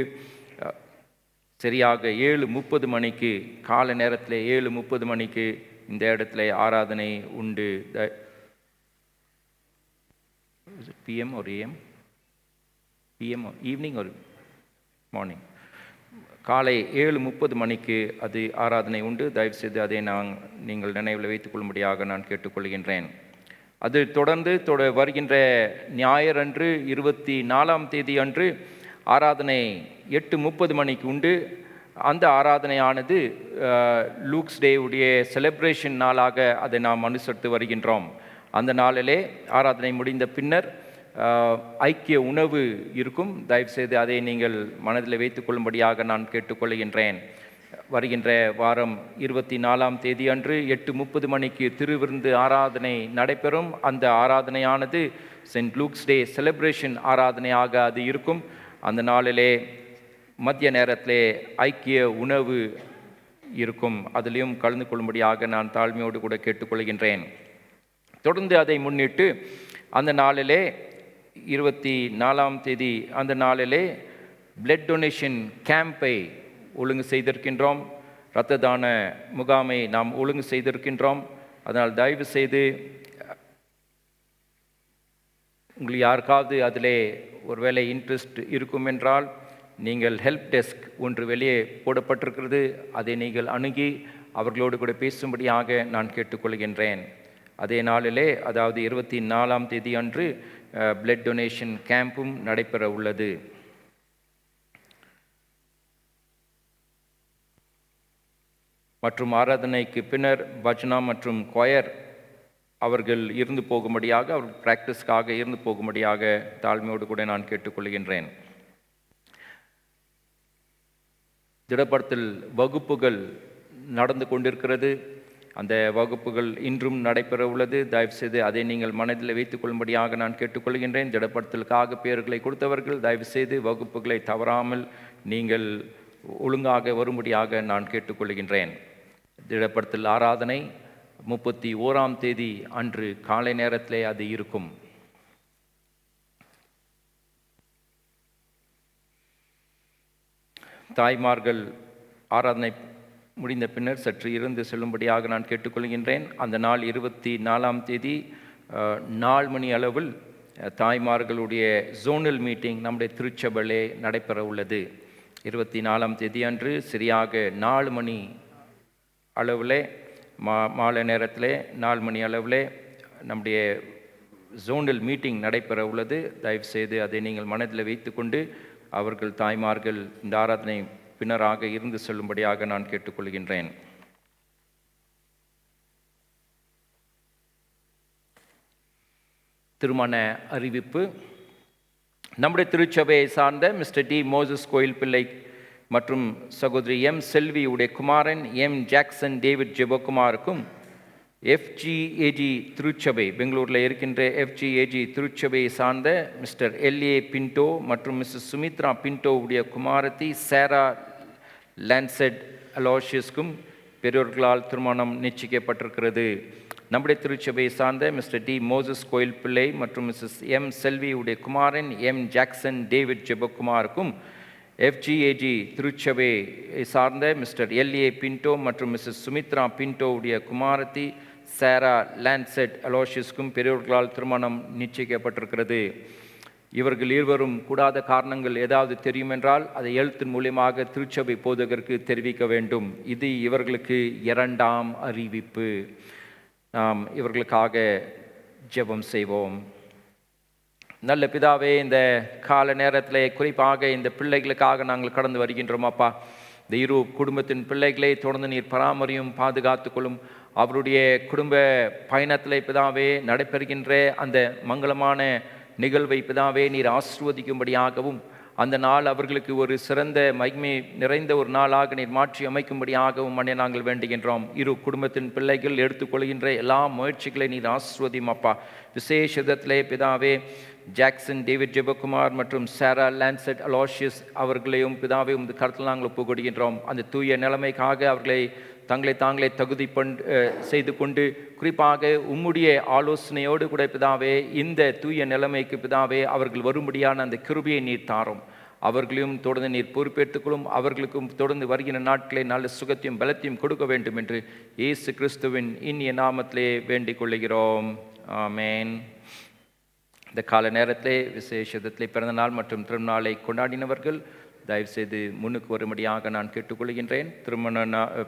சரியாக 7:30 மணிக்கு காலை நேரத்தில் 7:30 மணிக்கு இந்த இடத்துல ஆராதனை உண்டு. PM or AM? PM or evening or morning? காலை 7:30 மணிக்கு அது ஆராதனை உண்டு. தயவுசெய்து அதை நீங்கள் நினைவில் வைத்துக்கொள்ளும்படியாக நான் கேட்டுக்கொள்கின்றேன். அது தொடர்ந்து வருகின்ற ஞாயிறன்று 24ஆம் தேதி அன்று ஆராதனை 8:30 மணிக்கு உண்டு. அந்த ஆராதனையானது லூக்ஸ் டேவுடைய செலிப்ரேஷன் நாளாக அதை நாம் அனுசரித்து வருகின்றோம். அந்த நாளிலே ஆராதனை முடிந்த பின்னர் ஐக்கிய உணவு இருக்கும். தயவுசெய்து அதை நீங்கள் மனதில் வைத்துக்கொள்ளும்படியாக நான் கேட்டுக்கொள்கின்றேன். வருகின்ற வாரம் 24ஆம் தேதி அன்று 8:30 மணிக்கு திருவிருந்து ஆராதனை நடைபெறும். அந்த ஆராதனையானது சென்ட் லூக்ஸ் டே செலிப்ரேஷன் ஆராதனையாக அது இருக்கும். அந்த நாளிலே மத்திய நேரத்திலே ஐக்கிய உணவு இருக்கும். அதிலையும் கலந்து கொள்ளும்படியாக நான் தாழ்மையோடு கூட கேட்டுக்கொள்கின்றேன். தொடர்ந்து அதை முன்னிட்டு அந்த நாளிலே 24ஆம் தேதி அந்த நாளிலே பிளட் டொனேஷன் கேம்பை ஒழுங்கு செய்திருக்கின்றோம். இரத்த தான முகாமை நாம் ஒழுங்கு செய்திருக்கின்றோம். அதனால் தயவு செய்து உங்களுக்கு யாருக்காவது அதிலே ஒருவேளை இன்ட்ரெஸ்ட் இருக்கும் என்றால் நீங்கள் ஹெல்ப் டெஸ்க் ஒன்று வெளியே போடப்பட்டிருக்கிறது. அதை நீங்கள் அணுகி அவர்களோடு கூட பேசும்படியாக நான் கேட்டுக்கொள்கின்றேன். அதே நாளிலே, அதாவது 24ஆம் தேதி அன்று பிளட் டொனேஷன் கேம்பும் நடைபெற உள்ளது. மற்றும் ஆராதனைக்கு பின்னர் பஜனா மற்றும் கொயர் அவர்கள் இருந்து போகும்படியாக, அவர்கள் பிராக்டிஸ்க்காக இருந்து போகும்படியாக தாழ்மையோடு கூட நான் கேட்டுக்கொள்கின்றேன். திடப்படுத்தல் வகுப்புகள் நடந்து கொண்டிருக்கிறது. அந்த வகுப்புகள் இன்றும் நடைபெற உள்ளது. தயவுசெய்து அதை நீங்கள் மனதில் வைத்துக்கொள்ளும்படியாக நான் கேட்டுக்கொள்கின்றேன். திடப்படுத்தலுக்காக பெயர்களை கொடுத்தவர்கள் தயவுசெய்து வகுப்புகளை தவறாமல் நீங்கள் ஒழுங்காக வரும்படியாக நான் கேட்டுக்கொள்கின்றேன். திடப்படுத்தல் ஆராதனை 31ஆம் தேதி அன்று காலை நேரத்திலே அது இருக்கும். தாய்மார்கள் ஆராதனை முடிந்த பின்னர் சற்று இருந்து செல்லும்படியாக நான் கேட்டுக்கொள்கின்றேன். அந்த நாள் 24ஆம் தேதி 4 மணி அளவில் தாய்மார்களுடைய ஜோனல் மீட்டிங் நம்முடைய திருச்சபையிலே நடைபெற உள்ளது. 24ஆம் தேதி அன்று சரியாக 4 மணி அளவிலே மாலை நேரத்திலே 4 மணி அளவிலே நம்முடைய ஜோனல் மீட்டிங் நடைபெற உள்ளது. தயவுசெய்து அதை நீங்கள் மனதில் வைத்துக்கொண்டு அவர்கள் தாய்மார்கள் இந்த ஆராதனை பின்னராக இருந்து செல்லும்படியாக நான் கேட்டுக்கொள்கின்றேன். திருமண அறிவிப்பு. நம்முடைய திருச்சபையை சார்ந்த மிஸ்டர் டி மோசஸ் கோயில் பிள்ளை மற்றும் சகோதரி எம் செல்வி உடைய குமாரன் எம் ஜாக்சன் டேவிட் ஜெபகுமாருக்கும் எஃப்ஜிஏஜி திருச்சபை பெங்களூரில் இருக்கின்ற எஃப்ஜிஏஜி திருச்சபையை சார்ந்த மிஸ்டர் எல்ஏ பின்டோ மற்றும் மிஸ்ஸஸ் சுமித்ரா பின்டோ உடைய குமாரத்தி சேரா லான்செட் அலோஷியஸ்க்கும் பெரியோர்களால் திருமணம் நிச்சயிக்கப்பட்டிருக்கிறது. நம்முடைய திருச்சபையை சார்ந்த மிஸ்டர் டி மோசஸ் கோயில் பிள்ளை மற்றும் மிஸ்ஸஸ் எம் செல்வி உடைய குமாரன் எம் ஜாக்சன் டேவிட் ஜெபகுமாருக்கும் எஃப்ஜிஏஜி திருச்சபை சார்ந்த மிஸ்டர் எல்ஏ பின்டோ மற்றும் மிஸ்ஸஸ் சுமித்ரா பின்டோ உடைய குமாரத்தி சேரா லான்செட் அலோஷியஸ்க்கும் பெரியோர்களால் திருமணம் நிச்சயிக்கப்பட்டிருக்கிறது. இவர்கள் இருவரும் கூடாத காரணங்கள் ஏதாவது தெரியுமென்றால் அதை எழுத்தின் மூலியமாக திருச்சபை போதகருக்கு தெரிவிக்க வேண்டும். இது இவர்களுக்கு 2ஆம் அறிவிப்பு. நாம் இவர்களுக்காக ஜெபம் செய்வோம். நல்ல பிதாவே, இந்த கால நேரத்தில் குறிப்பாக இந்த பிள்ளைகளுக்காக நாங்கள் கடந்து வருகின்றோம். அப்பா, இந்த இரு குடும்பத்தின் பிள்ளைகளை தொடர்ந்து நீர் பராமரியும், பாதுகாத்துக்கொள்ளும். அவருடைய குடும்ப பயணத்தில் பிதாவே நடைபெறுகின்ற அந்த மங்களமான நிகழ்வை பிதாவே நீர் ஆசீர்வதிக்கும்படியாகவும் அந்த நாள் அவர்களுக்கு ஒரு சிறந்த மகிமை நிறைந்த ஒரு நாளாக நீர் மாற்றி அமைக்கும்படியாகவும் மண்ணை நாங்கள் வேண்டுகின்றோம். இரு குடும்பத்தின் பிள்ளைகள் எடுத்துக்கொள்கின்ற எல்லா முயற்சிகளை நீர் ஆசீர்வதியும் அப்பா. விசேஷ விதத்திலே பிதாவே ஜாக்சன் டேவிட் ஜெபகுமார் மற்றும் சேரா லான்செட் அலோஷியஸ் அவர்களையும் பிதாவே உமது கருத்தில் நாங்கள் ஒப்புக்கொடுகின்றோம். அந்த தூய நிலைமைக்காக அவர்களை தங்களை தாங்களே தகுதி செய்து கொண்டு குறிப்பாக உம்முடைய ஆலோசனையோடு கூட பிதாவே இந்த தூய நிலைமைக்கு பிதாவே அவர்கள் வரும்படியான அந்த கிருபையை நீர் தாரும். அவர்களையும் தொடர்ந்து நீர் பொறுப்பேற்றுக்கொள்ளும். அவர்களுக்கும் தொடர்ந்து வருகிற நாட்களை நல்ல சுகத்தையும் பலத்தையும் கொடுக்க வேண்டும் என்று இயேசு கிறிஸ்துவின் இனிய நாமத்திலே வேண்டிக் கொள்ளுகிறோம். ஆமேன். இந்த கால நேரத்திலே விசேஷத்திலே பிறந்த நாள் மற்றும் திருநாளை கொண்டாடினவர்கள் தயவுசெய்து முன்னுக்கு வரும்படியாக நான் கேட்டுக்கொள்கின்றேன்.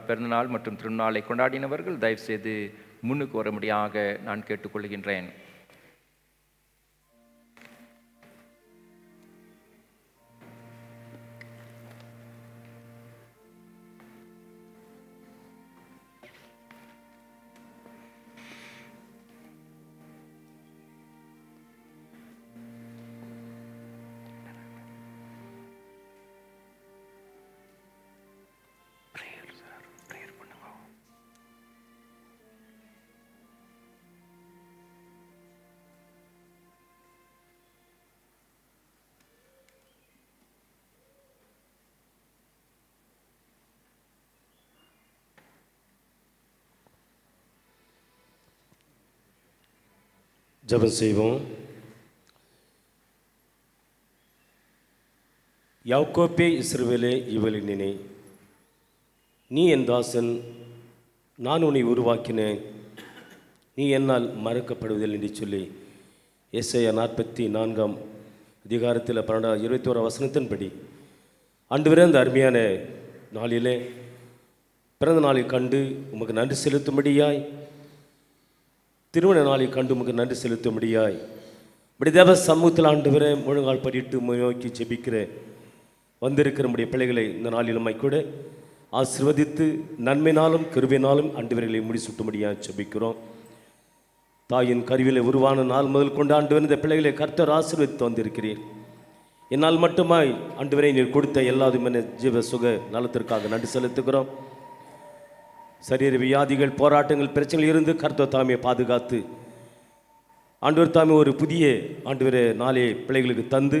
பிறந்தநாள் மற்றும் திருநாளை கொண்டாடினவர்கள் தயவுசெய்து முன்னுக்கு வரும்படியாக நான் கேட்டுக்கொள்கின்றேன். ஜெபம் செய்வோம். யாக்கோபே, இஸ்ரவேலே, இவளை நினை. நீ என் தாசன், நான் உன்னை உருவாக்கினேன், நீ என்னால் மறக்கப்படுவதில்லை என்று சொல்லி ஏசாயா 44 அதிகாரத்தில் 21 வசனத்தின்படி ஆண்டவரே அந்த அருமையான நாளிலே பிறந்த நாளை கண்டு உமக்கு நன்றி செலுத்தும்படியாய், திருமண நாளை கண்டு உமக்கு நன்றி செலுத்தும்படியாய் இப்படி தேவ சமூகத்தில் ஆண்டவரை முழங்கால் படிட்டு நோக்கி ஜெபிக்கிற வந்திருக்கிற நம்முடைய பிள்ளைகளை இந்த நாளிலுமாய் கூட ஆசீர்வதித்து நன்மையினாலும் கிருபையினாலும் ஆண்டவர்களை முடிசூட்டும்படியாக ஜெபிக்கிறோம். தாயின் கருவிலே உருவான நாள் முதல் கொண்டு ஆண்டவர் இந்த பிள்ளைகளை கர்த்தர் ஆசீர்வதித்து வந்திருக்கிறீர். என்னால் மட்டுமாய் ஆண்டவரை நீர் கொடுத்த எல்லாதுமே ஜீவ சுக நலத்திற்காக நன்றி செலுத்துகிறோம். சரீர வியாதிகள், போராட்டங்கள், பிரச்சனைகள் இருந்து கர்த்தர் தாமே பாதுகாத்து ஆண்டவர் தாமே ஒரு புதிய ஆண்டவரே நாளே பிள்ளைகளுக்கு தந்து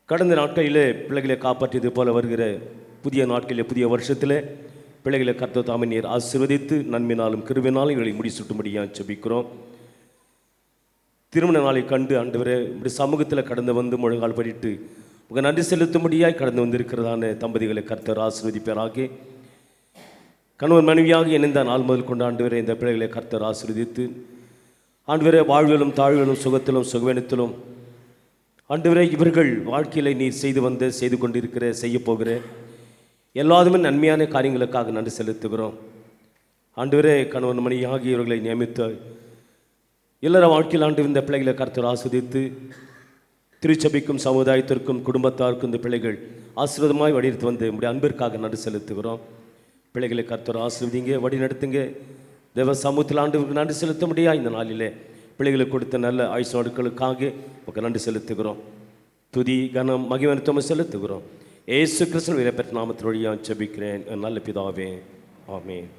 கடந்த நாட்களிலே பிள்ளைகளை காப்பாற்றியது போல வருகிற புதிய நாட்களிலே புதிய வருஷத்தில் பிள்ளைகளை கர்த்தர் தாமே நீர் ஆசீர்வதித்து நன்மையினாலும் கிருபையினாலும் இவர்களை முடிசூட்டும்படியாக ஜெபிக்கிறோம். திருமண நாளை கண்டு ஆண்டவரே இப்படி சமூகத்தில் கடந்து வந்து முழங்கால் படிட்டு உங்கள் நன்றி செலுத்தும்படியாய் கடந்து வந்திருக்கிறதான தம்பதிகளை கர்த்தர் ஆசீர்வதிப்பாராகி கணவன் மனைவியாக இணைந்த நாள் முதல் கொண்டு ஆண்டவரே இந்த பிள்ளைகளை கர்த்தர் ஆசீர்வதித்து ஆண்டவரே வாழ்விலும் தாழ்விலும் சுகத்திலும் சுகவீனத்திலும் ஆண்டவரே இவர்கள் வாழ்க்கையில் நீ செய்து கொண்டிருக்கிற செய்ய போகிற எல்லாருமே நன்மையான காரியங்களுக்காக நன்றி செலுத்துகிறோம். ஆண்டவரே கணவன் மனைவியாக இவர்களை நியமித்து எல்லார வாழ்க்கையில் ஆண்டு இந்த பிள்ளைகளை கர்த்தர் ஆஸ்வதித்து திருச்சபைக்கும் சமுதாயத்திற்கும் குடும்பத்தாருக்கும் இந்த பிள்ளைகள் ஆசீர்வாதமாய் வடிவெடுத்து வந்து நம்முடைய அன்பிற்காக நன்றி செலுத்துகிறோம். பிள்ளைகளை கர்த்தர் ஆசீர்வதிங்க, வழி நடத்துங்க. தேவ சமூகத்தில் ஆண்டவருக்கு நன்றி செலுத்த முடியாது இந்த நாளிலே பிள்ளைகளுக்கு கொடுத்த நல்ல ஆயுசு நாட்களுக்காக நன்றி செலுத்துகிறோம். துதி கனம் மகிமைத்துவம் செலுத்துகிறோம். இயேசு கிறிஸ்துவின் விலைப்பெற்ற நாமத்தின் வழியாக ஜெபிக்கிறேன் என் நல்ல பிதாவே, ஆமென்.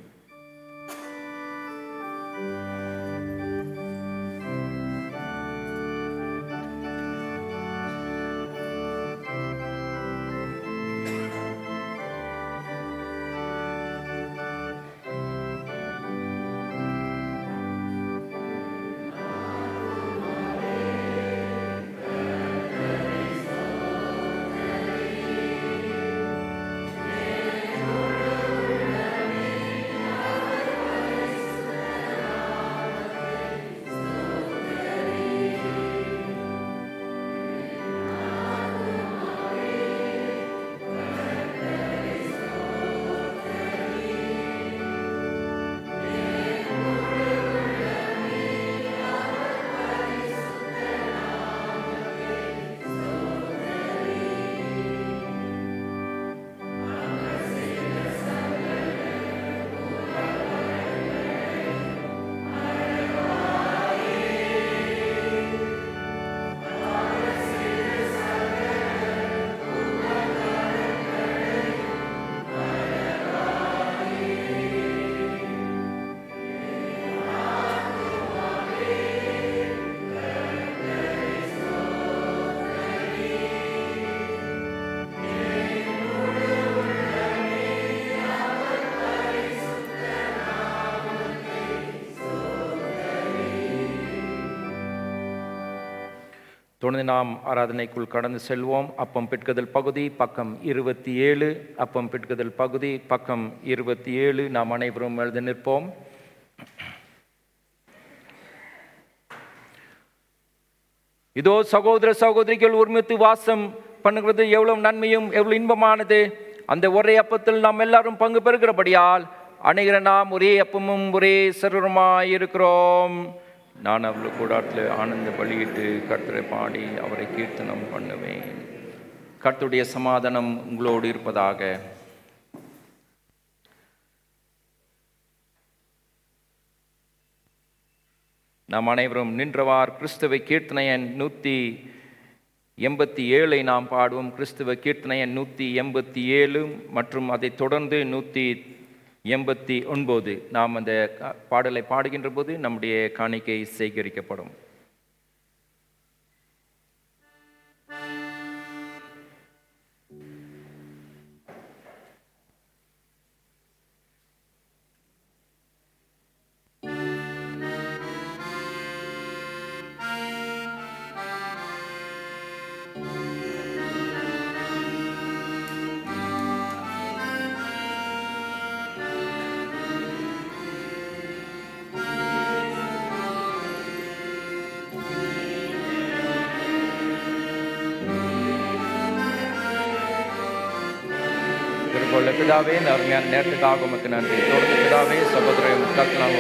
தொடர்ந்து நாம் ஆராதனைக்குள் கடந்து செல்வோம். அப்பம் பிட்குதல் பகுதி பக்கம் 27. அப்பம் பிட்குதல் பகுதி பக்கம் 27. நாம் அனைவரும் எழுத நிற்போம். இதோ சகோதர சகோதரிகள் ஒருமித்து வாசம் பண்ணுகிறது எவ்வளவு நன்மையும் எவ்வளவு இன்பமானது. அந்த ஒரே அப்பத்தில் நாம் எல்லாரும் பங்கு பெறுகிறபடியால் அனைவர நாம் ஒரே அப்பமும் ஒரே சரீரமாய் இருக்கிறோம். நான் அவ்வளோ கூடாட்டில் ஆனந்த பலியிட்டு கர்த்தரை பாடி அவரை கீர்த்தனம் பண்ணுவேன். கர்த்தருடைய சமாதானம் உங்களோடு இருப்பதாக. நாம் அனைவரும் நின்றவார் கிறிஸ்துவ கீர்த்தனை எண் 187 நாம் பாடுவோம். கிறிஸ்துவ கீர்த்தனை எண் 187 மற்றும் அதை தொடர்ந்து 189 நாம் அந்த பாடலை பாடுகின்ற போது நம்முடைய காணிக்கை சேகரிக்கப்படும். பிதாவே, இந்த அருமையான நேரத்துக்காக உமக்கு நன்றி. தொடர்ந்து பிதாவே சகோதர முட்டாக்கலாம்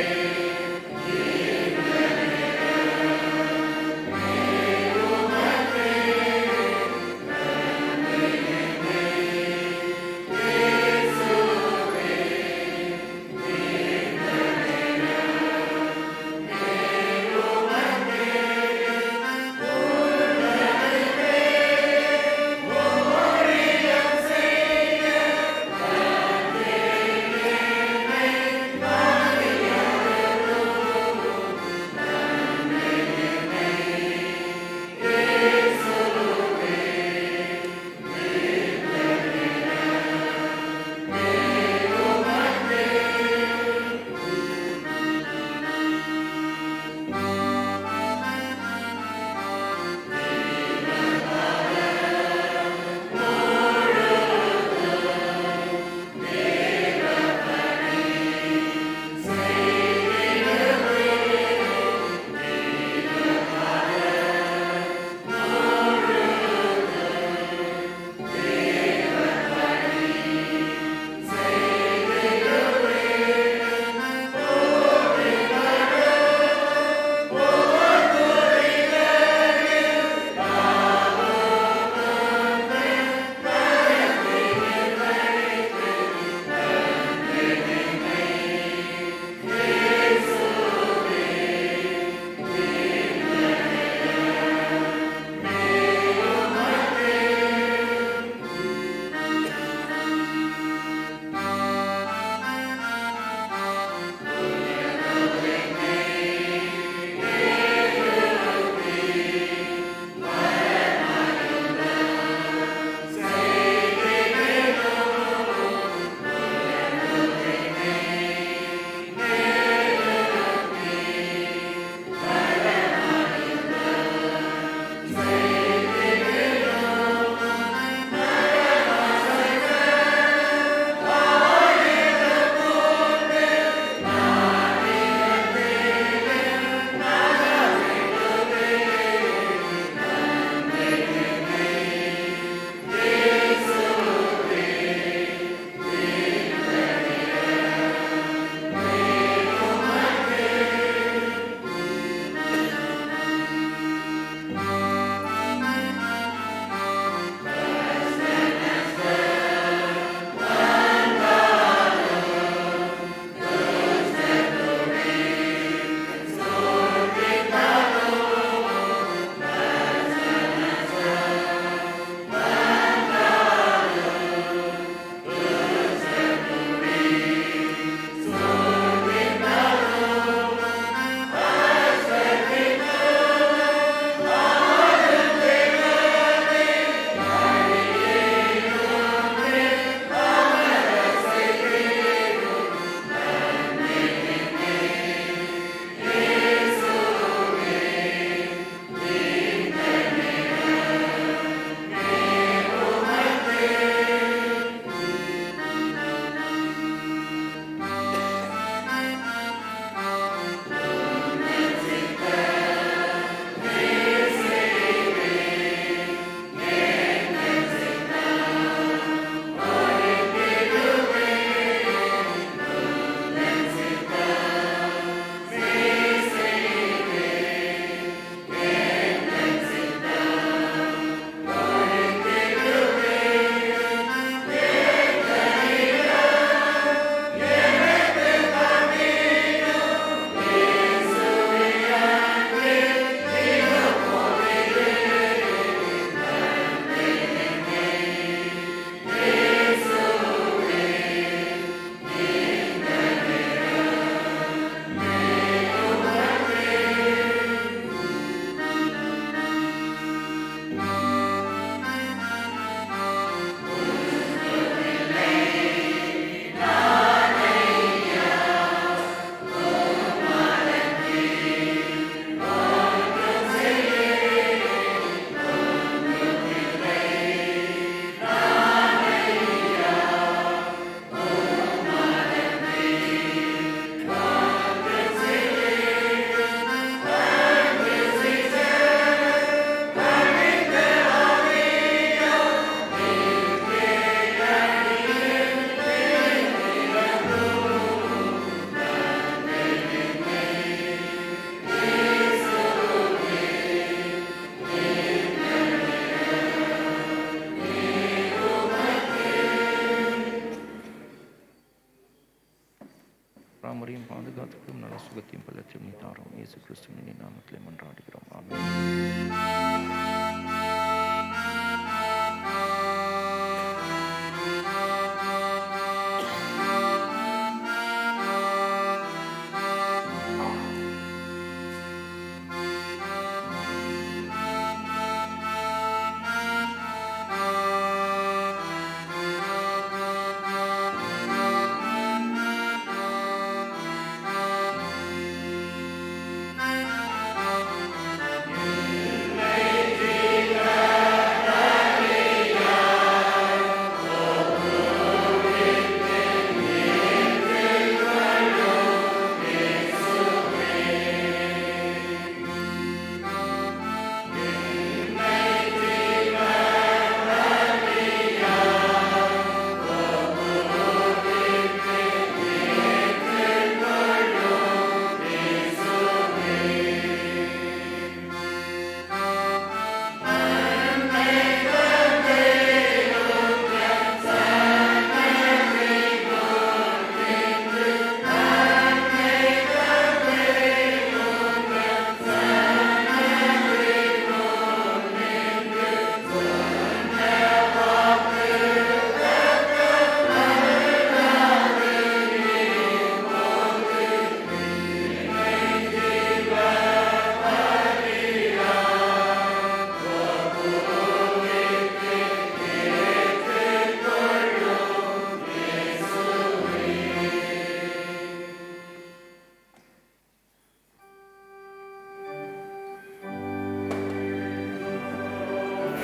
ஜெபம் தாரும். இயேசு கிறிஸ்துவின் நாமத்திலே மன்றாடுகிறோம். ஆமென்.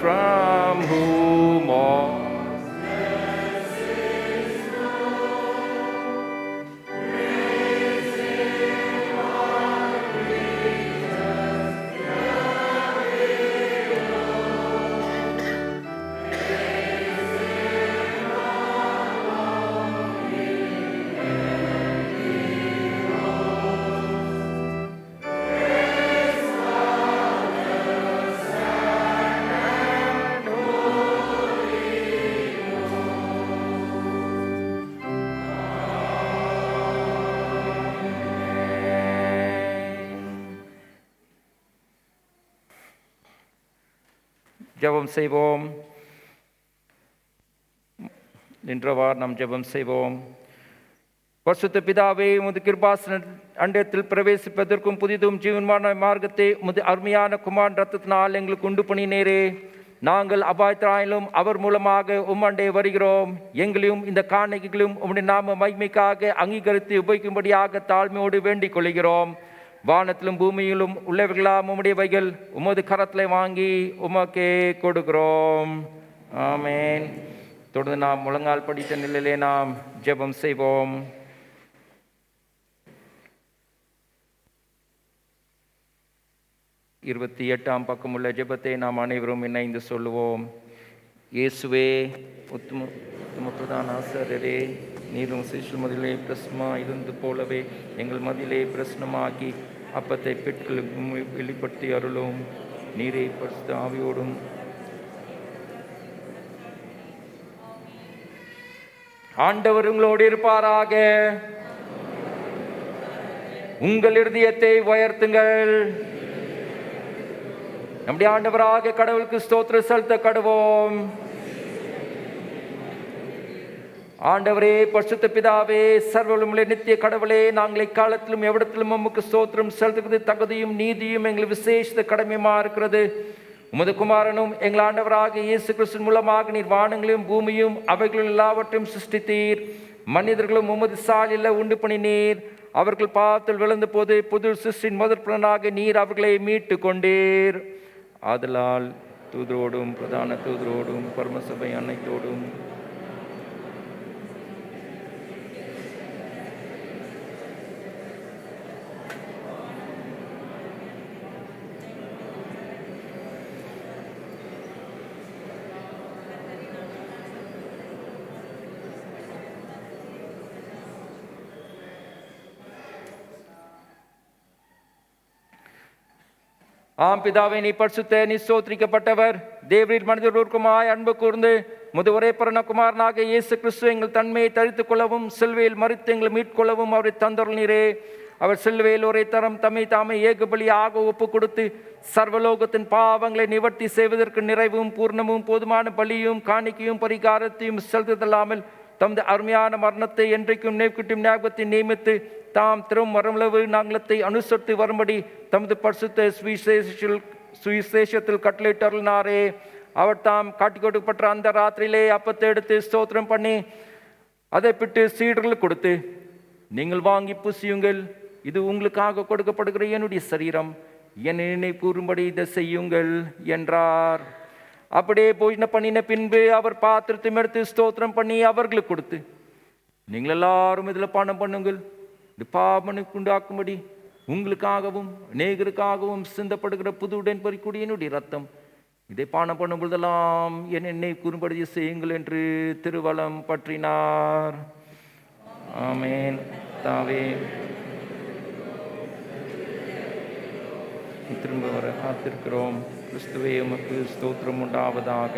From whom all ஜெபம் செய்வோம். நின்றவார் நாம் ஜெபம் செய்வோம். பரிசுத்த பிதாவே, உமது கிருபாசன அண்டத்தில் பிரவேசிப்பதற்கும் புதிதும் ஜீவன்மான மார்க்கத்தை உமது அருமையான குமாரன் ரத்தத்தினால் எங்களுக்கு உண்டு பண்ணினேரே. நாங்கள் அபாயத்திலும் அவர் மூலமாக உம்மண்டே வருகிறோம். எங்களையும் இந்த காணிக்கைகளும் உம்முடைய நாம மகிமைக்காக அங்கீகரித்து உபயோகிக்கும்படியாக தாழ்மையோடு வேண்டிக் கொள்கிறோம். வானத்திலும் பூமியிலும் உள்ளவர்களாம் உம்முடையவைகள் உமது கரத்தில் வாங்கி உமக்கே கொடுக்கிறோம். ஆமென். தொடர்ந்து நாம் முழங்கால் படித்த நிலையிலே நாம் ஜெபம் செய்வோம். இருபத்தி 8ஆம் பக்கமுள்ள ஜெபத்தை நாம் அனைவரும் இணைந்து சொல்லுவோம். இயேசுவே, உத்தம பிரதான ஆசாரியரே, நீரும் சிஷ்யர் மதிலே பிரசனமாக இருந்து போலவே எங்கள் மதிலே பிரசனமாகி அப்பத்தை பெட்களுக்கு வெளிப்படுத்தி அருளும். நீரை பரிசுத்த ஆவியோடும் ஆண்டவர் உங்களோடு இருப்பாராக. உங்கள் இருதயத்தை உயர்த்துங்கள். நம்முடைய ஆண்டவராக கடவுளுக்கு ஸ்தோத்திர செலுத்த கடவோம். ஆண்டவரே, பரிசுத்த பிதாவே, சர்வவல்லமையுள்ள நித்திய கடவுளே, நாங்கள் இக்காலத்திலும் எவ்விடத்திலும் உமக்கு ஸ்தோத்திரம் செலுத்துவது தகுதியும் நீதியும் எங்கள் விசேஷ கடமையுமா இருக்கிறது. உமது குமாரனும் எங்கள் ஆண்டவராக இயேசு கிறிஸ்து மூலமாக நீர் வானங்களையும் பூமியும் அவைகளும் எல்லாவற்றையும் சிருஷ்டித்தீர். மனிதர்களும் உமது சாலில் உண்டு பண்ணினீர். அவர்கள் பாவத்தில் விழுந்த போது புது சிருஷ்டின் முதற் பலனாக நீர் அவர்களை மீட்டு கொண்டீர். ஆதலால் தூதரோடும் பிரதான தூதரோடும் பரமசபை அனைத்தோடும் ஆம் பிதாவே, நீ பரிசுத்த, நீ ஸ்தோத்திரிக்கப்பட்டவர். தேவரீர் மனிதர்களுக்குமாய் அன்பு கூர்ந்து முது ஒரே பிறனகுமாரனாக இயேசு கிறிஸ்து எங்கள் தன்மையை தரித்துக் கொள்ளவும் சிலுவையில் மரித்து எங்களை மீட்கொள்ளவும் அவரை தந்தருளினீரே. அவர் சிலுவையில் ஒரே தரம் தம்மை தாமே ஏக பலியாக ஒப்பு கொடுத்து சர்வலோகத்தின் பாவங்களை நிவர்த்தி செய்வதற்கு நிறைவும் பூர்ணமும் போதுமான பலியும் காணிக்கையும் பரிகாரத்தையும் செலுத்தலாமல் தமது அருமையான மரணத்தை என்றைக்கும் நேர்கிட்டும் ஞாபகத்தை நியமித்து தாம் திரும் மரமளவு நாங்களத்தை அனுசரித்து வரும்படி தமது பரிசுத்த சுவிசேஷத்தில் கட்டளையிட்டாரே. அவர் தாம் காட்டி கொடுக்கப்பட்ட அந்த ராத்திரியிலே அப்பத்தை எடுத்து ஸ்தோத்திரம் பண்ணி அதை பிட்டு சீடர்களுக்கு கொடுத்து, நீங்கள் வாங்கி புசியுங்கள், இது உங்களுக்காக கொடுக்கப்படுகிற என்னுடைய சரீரம், என் நினைவு கூறும்படி இதை செய்யுங்கள் என்றார். அப்படியே போஜன பண்ணின பின்பு அவர் பாத்திரத்தை எடுத்து ஸ்தோத்திரம் பண்ணி அவர்களுக்கு கொடுத்து, நீங்கள் எல்லாரும் இதில் பானம் பண்ணுங்கள், இது பாவனுக்கு உண்டாக்கும்படி உங்களுக்காகவும் அநேகருக்காகவும் சிந்தப்படுகிற புது உடன்படிக்கையுடைய என்னுடைய ரத்தம், இதை பானம் பண்ணும் பொழுதெல்லாம் என் நினைவு கூறும்படி செய்யுங்கள் என்று திருவலம் பற்றினார். ஆமேன். தாவே திரும்ப வர காத்திருக்கிறோம். கிறிஸ்துவே உமக்கு ஸ்தோத்திரம் உண்டாவதாக.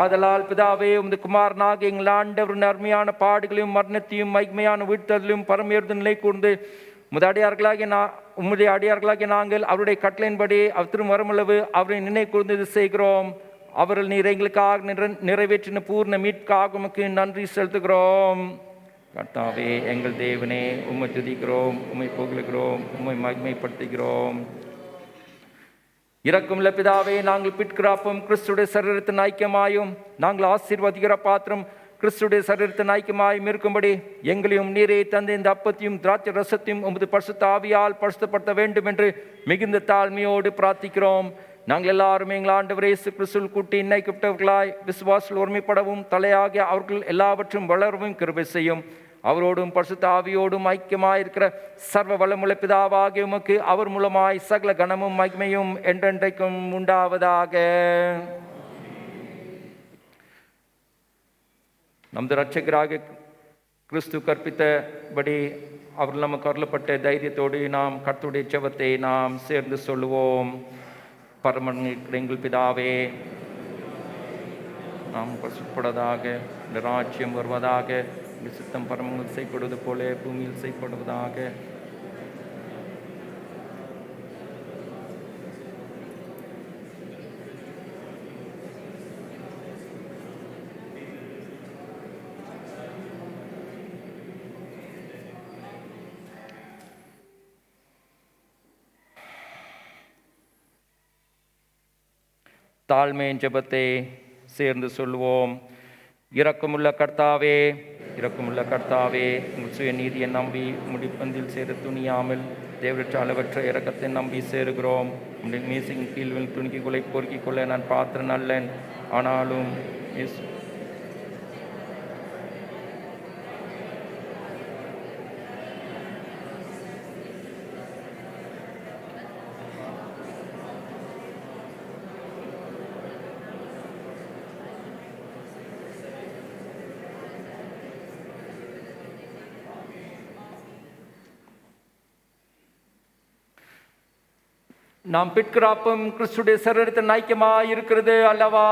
ஆதலால் பிதாவே, உமது குமாரனாக எங்கள் ஆண்டவரின் அருமையான பாடுகளையும் மரணத்தையும் மகிமையான வீழ்த்தலையும் பரமேர்ந்த நிலை கூர்ந்து உம்முடைய அடியார்களாகிய நாங்கள் அவருடைய கட்டளையின்படி அவர் திருமரமளவு அவரை நினை கூர்ந்து செய்கிறோம். அவர்கள் நீர் எங்களுக்காக நிறைவேற்றின பூர்ண மீட்காக உமக்கு நன்றி செலுத்துகிறோம். கர்த்தாவே, எங்கள் தேவனே, உம்மை துதிக்கிறோம், உம்மை புகழுகிறோம், உம்மை மகிமைப்படுத்துகிறோம். இரக்கமுள்ள பிதாவே, நாங்கள் பிற்கிறாப்பும் கிறிஸ்துடைய சரீரத்தின் ஐக்கியமாயும் நாங்கள் ஆசீர்வதிக்கிற பாத்திரம் கிறிஸ்துடைய சரீரத்தின் ஐக்கியமாயும் இருக்கும்படி எங்களையும் நீரே தந்து இந்த அப்பத்தையும் திராட்சை ரசத்தையும் உமது பரிசுத்த ஆவியால் பரிசுத்தப்படுத்த வேண்டும் என்று மிகுந்த தாழ்மையோடு பிரார்த்திக்கிறோம். நாங்கள் எல்லாரும் எங்கள் ஆண்டவர் இயேசு கிறிஸ்துவில் கூட்டி இணைக்கப்பட்டவர்களாய் விசுவாசில் ஒருமைப்படவும் தலையாகிய அவர்கள் எல்லாவற்றும் வளரவும் கிருபை செய்யும். அவரோடும் பரிசுத்த ஆவியோடும் ஐக்கியமாயிருக்கிற சர்வ வளமுள்ள பிதாவாகிய உமக்கு அவர் மூலமாய் சகல கனமும் மகிமையும் என்றென்றைக்கும் உண்டாவதாக. நமது இரட்சகராக கிறிஸ்து கற்பித்தபடி அவர்கள் நமக்கு அருளப்பட்ட தைரியத்தோடு நாம் கர்த்தருடைய ஜெபத்தை நாம் சேர்ந்து சொல்லுவோம். பரமனில் எங்கள் பிதாவே, நாம் பரிசுத்தப்படுவதாக, இந்த ராஜ்யம் வருவதாக, இந்த சித்தம் பரமங்கள் செய்யப்படுவது போல பூமியில் செய்யப்படுவதாக. தாழ்மையின் ஜெபத்தை சேர்ந்து சொல்லுவோம். இரக்கமுள்ள கர்த்தாவே, இரக்கமுள்ள கர்த்தாவே, உங்கள் சுய நீதியை நம்பி முடிப்பந்தில் சேர துணியாமல் தேவற்ற அளவற்ற இரக்கத்தை நம்பி சேருகிறோம். உடைய மீசின் கீழ்வில் துணிக்கைகளை பொறுக்கிக் கொள்ள நான் பாத்திரன் அல்லன். ஆனாலும் நாம் பிற்கிறாப்பும் கிறிஸ்துடைய சரீரத்தின் ஐக்கியமாய் இருக்கிறது அல்லவா?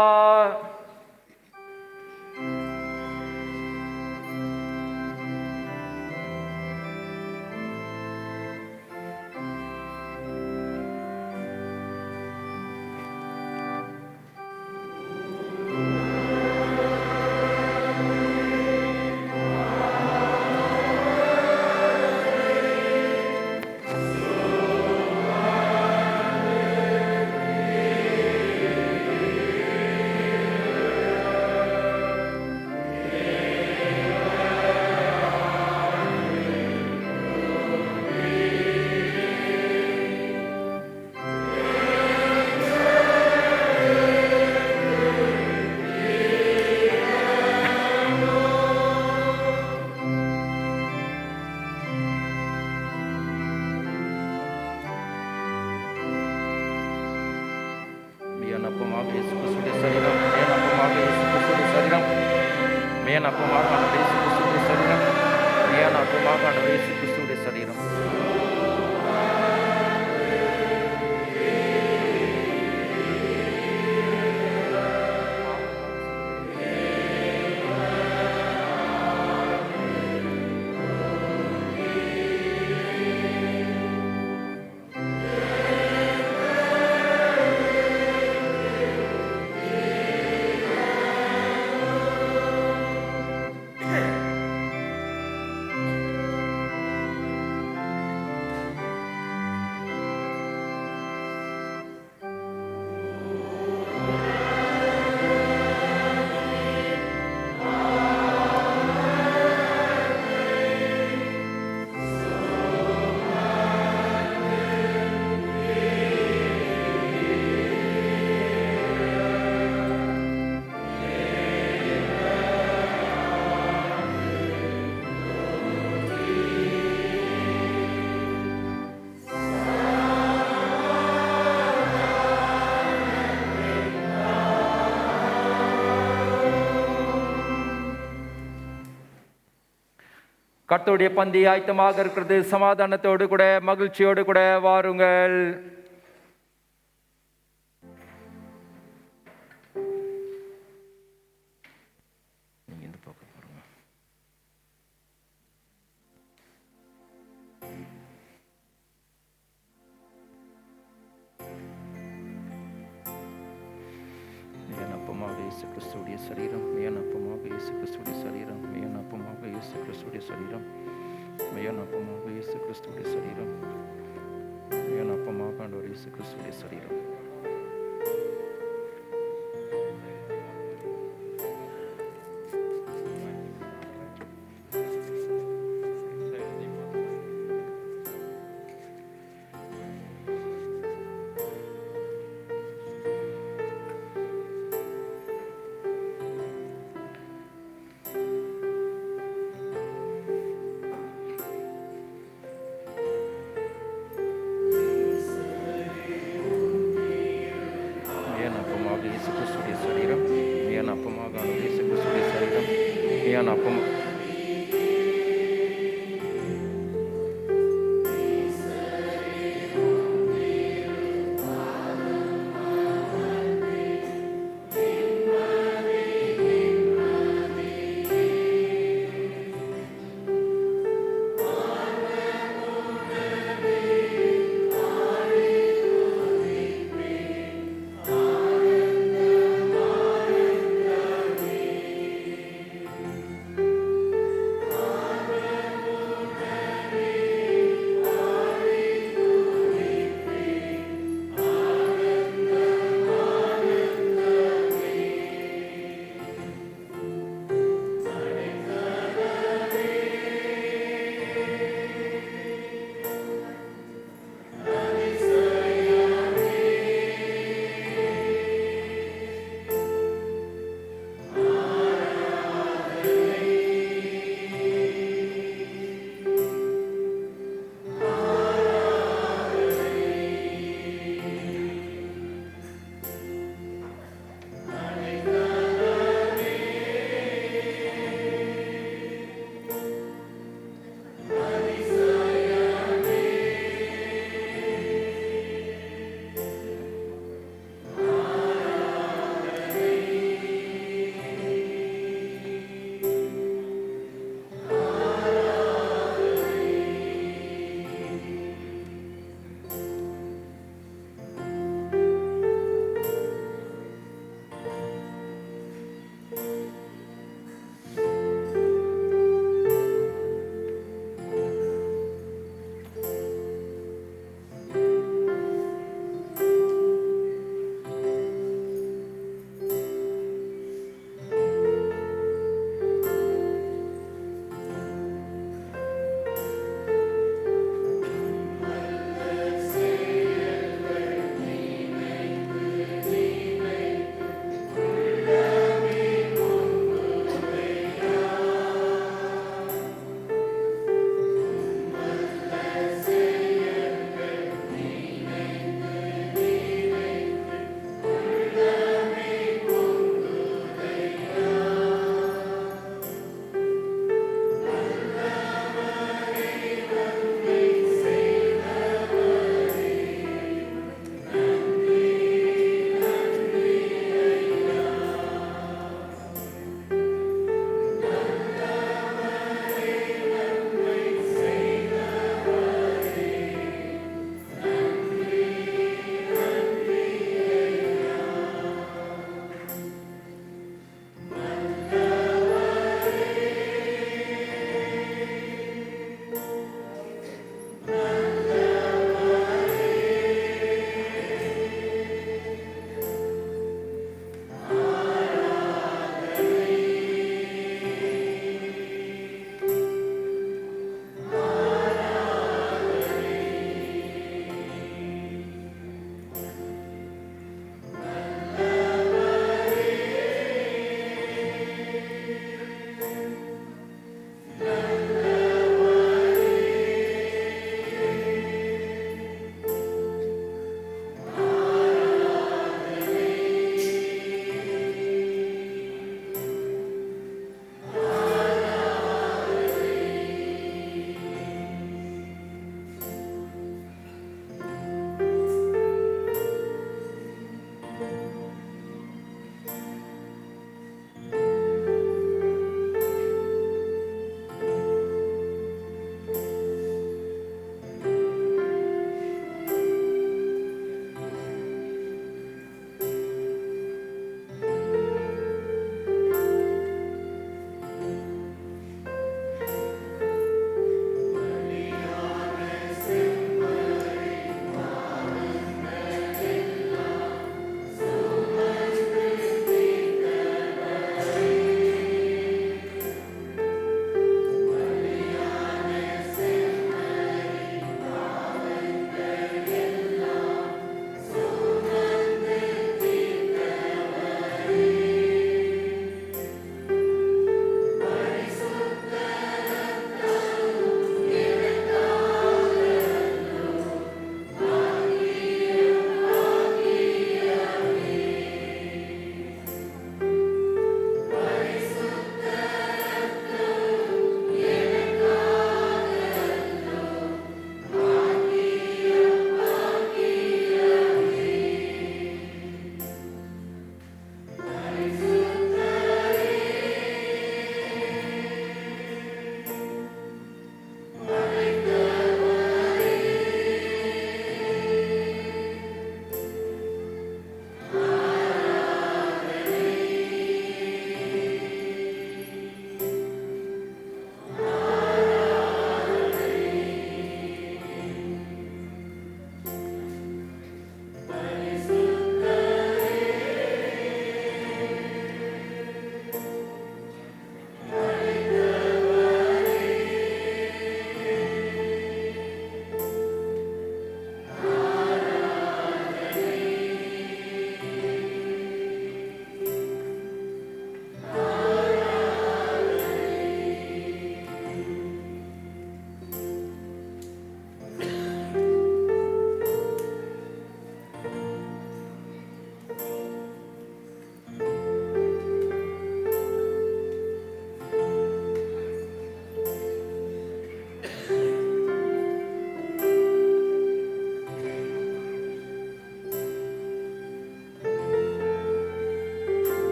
கர்த்தருடைய பந்தி ஆயத்தமாக இருக்கிறது. சமாதானத்தோடு கூட மகிழ்ச்சியோடு கூட வாருங்கள். இயேசு கிறிஸ்துடைய சரீரம், மேயனப்பமாக இயேசு கிறிஸ்துடைய சரீரம், மேயனப்பமாக இயேசு கிறிஸ்துடைய சரீரம், மேயனப்பமாக இயேசு கிறிஸ்துடைய சரீரம், மேயனப்பமாக ஆண்டவர் இயேசு கிறிஸ்துடைய சரீரம். இயேசு கிறிஸ்துடைய சரீரம், மேயான அப்பமாக ஆண்டவர் இயேசு கிறிஸ்துடைய சரீரம், மேயான அப்பம்.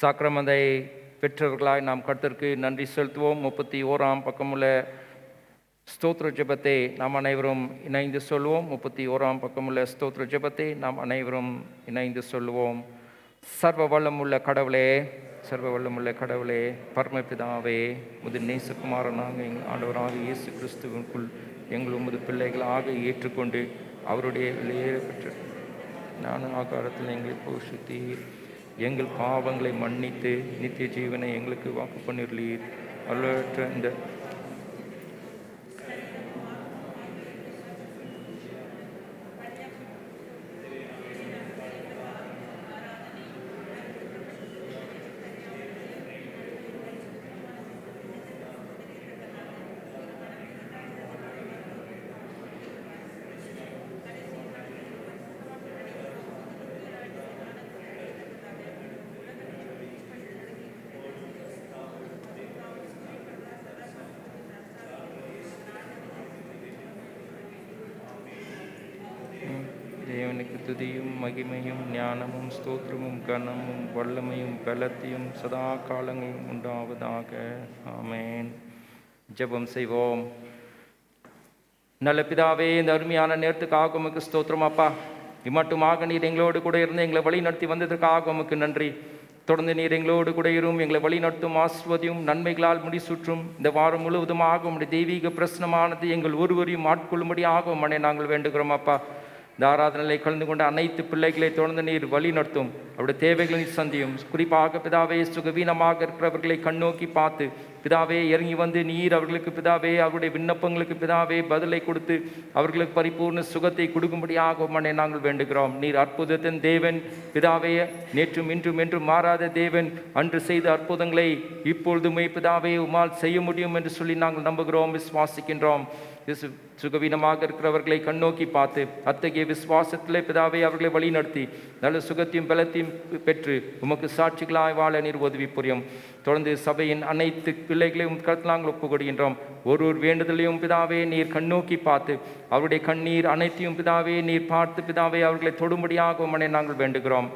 சாக்கிரமத்தை பெற்றவர்களாய் நாம் கர்த்தருக்கு நன்றி செலுத்துவோம். 31ஆம் பக்கமுள்ள ஸ்தோத்திர ஜெபத்தை நாம் அனைவரும் இணைந்து சொல்லுவோம். 31ஆம் பக்கமுள்ள ஸ்தோத்திர ஜெபத்தை நாம் அனைவரும் இணைந்து சொல்லுவோம். சர்வ வல்லமுள்ள கடவுளே, சர்வ வல்லமுள்ள கடவுளே, பரமபிதாவே, உமது நேசகுமாரனாக எங்கள் ஆண்டவராக இயேசு கிறிஸ்துவுக்குள் எங்கள் உமது பிள்ளைகளாக ஏற்றுக்கொண்டு அவருடைய வெளியேற பெற்ற ஞான ஆகாரத்தில் எங்களை போஷித்தீர். எங்கள் பாவங்களை மன்னித்து நித்திய ஜீவனை எங்களுக்கு வாக்கு பண்ணிருளீர். அல்லற்ற இந்த தேவனுக்கு துதியும் மகிமையும் ஞானமும் ஸ்தோத்திரமும் கனமும் வல்லமையும் பலத்தையும் சதா காலங்களும் உண்டாவதாக. ஆமேன். ஜெபம் செய்வோம். நல்ல பிதாவே, இந்த அருமையான நேரத்துக்காக உமக்கு ஸ்தோத்திரம் அப்பா. இம்மட்டுமாக நீர் எங்களோடு கூட இருந்து எங்களை வழி நடத்தி வந்ததற்காக உமக்கு நன்றி. தொடர்ந்து நீர் எங்களோடு கூட இரும், எங்களை வழி நடத்தும், ஆசிர்வதியும், நன்மைகளால் முடிசூற்றும். இந்த வாரம் முழுவதுமாக உம்முடைய தெய்வீக பிரசனமானது எங்கள் ஒருவரையும் ஆட்கொள்ளும்படியாக உம்மை நாங்கள் வேண்டுகிறோம் அப்பா. இந்த ஆராதனையை கலந்து கொண்ட அனைத்து பிள்ளைகளை தொடர்ந்து நீர் வழி நடத்தும். அவருடைய தேவைகளை சந்தியும். குறிப்பாக பிதாவே, சுகவீனமாக இருக்கிறவர்களை கண்ணோக்கி பார்த்து பிதாவே இறங்கி வந்து நீர் அவர்களுக்கு பிதாவே அவருடைய விண்ணப்பங்களுக்கு பிதாவே பதிலை கொடுத்து அவர்களுக்கு பரிபூர்ண சுகத்தை கொடுக்கும்படியாக உம்மை நாங்கள் வேண்டுகிறோம். நீர் அற்புதத்தின் தேவன் பிதாவே, நேற்றும் இன்றும் என்றும் மாறாத தேவன். அன்று செய்த அற்புதங்களை இப்பொழுதுமே பிதாவே உம்மால் செய்ய முடியும் என்று சொல்லி நாங்கள் நம்புகிறோம், விசுவாசிக்கின்றோம். சுகவீனமாக இருக்கிறவர்களை கண்ணோக்கி பார்த்து அத்தகைய விசுவாசத்திலே பிதாவே அவர்களை வழி நடத்தி நல்ல சுகத்தையும் பலத்தையும் பெற்று உமக்கு சாட்சிகளாய் வாழ நீர் உதவி புரியும். தொடர்ந்து சபையின் அனைத்து பிள்ளைகளையும் கருத்தில் நாங்கள் ஒப்புக்கொடுகின்றோம். ஒரு வேண்டுதலையும் பிதாவே நீர் கண்ணோக்கி பார்த்து அவருடைய கண்ணீர் அனைத்தையும் பிதாவே நீர் பார்த்து பிதாவே அவர்களை தொடும்படியாக உம்மை நாங்கள் வேண்டுகிறோம்.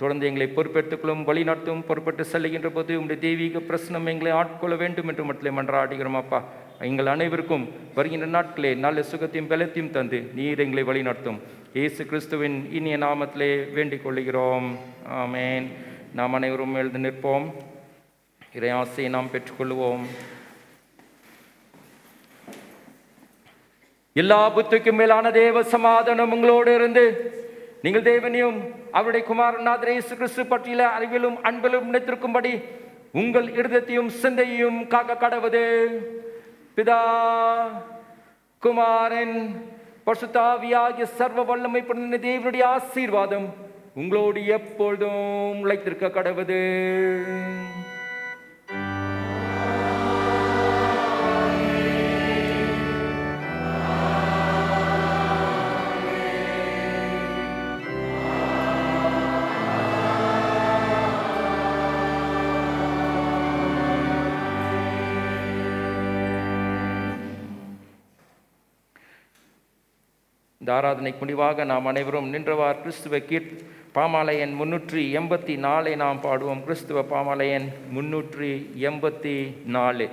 தொடர்ந்து எங்களை பொறுப்பெடுத்துக்கொள்ளும், வழி நடத்தும். பொறுப்பெற்று செல்லுகின்ற போது உங்களுடைய தெய்வீக பிரசனம் எங்களை ஆட்கொள்ள வேண்டும் என்று மட்டும் மன்றாடுகிறோம் அப்பா. எங்கள் அனைவருக்கும் வருகின்ற நாட்களே நல்ல சுகத்தையும் பலத்தையும் தந்து நீர் எங்களை வழி நடத்தும். இயேசு கிறிஸ்துவின் இனிய நாமத்திலே வேண்டிக் கொள்கிறோம். ஆமேன். நாம் அனைவரும் எழுந்து நிற்போம். இறை ஆசையை நாம் பெற்றுக்கொள்வோம். எல்லா புத்திக்கும் மேலான தேவ சமாதானம் உங்களோடு இருந்து நீங்கள் தேவனையும் அவருடைய குமாரநாதர் இயேசு கிறிஸ்து பற்றிய அறிவிலும் அன்பிலும் நினைத்திருக்கும்படி உங்கள் இருதயத்தையும் சிந்தையையும் காக்க கடவுது. பிதா, குமாரன், பரிசுத்த ஆவியாகிய சர்வ வல்லமை பொருந்தின தேவனுடைய ஆசீர்வாதம் உங்களோடு எப்பொழுதும் உழைத்திருக்க கடவுது. இந்த ஆராதனைக்கு முடிவாக நாம் அனைவரும் நின்றவார் கிறிஸ்துவ பாமாலை எண் 384 நாம் பாடுவோம். கிறிஸ்துவ பாமாலை எண் 384.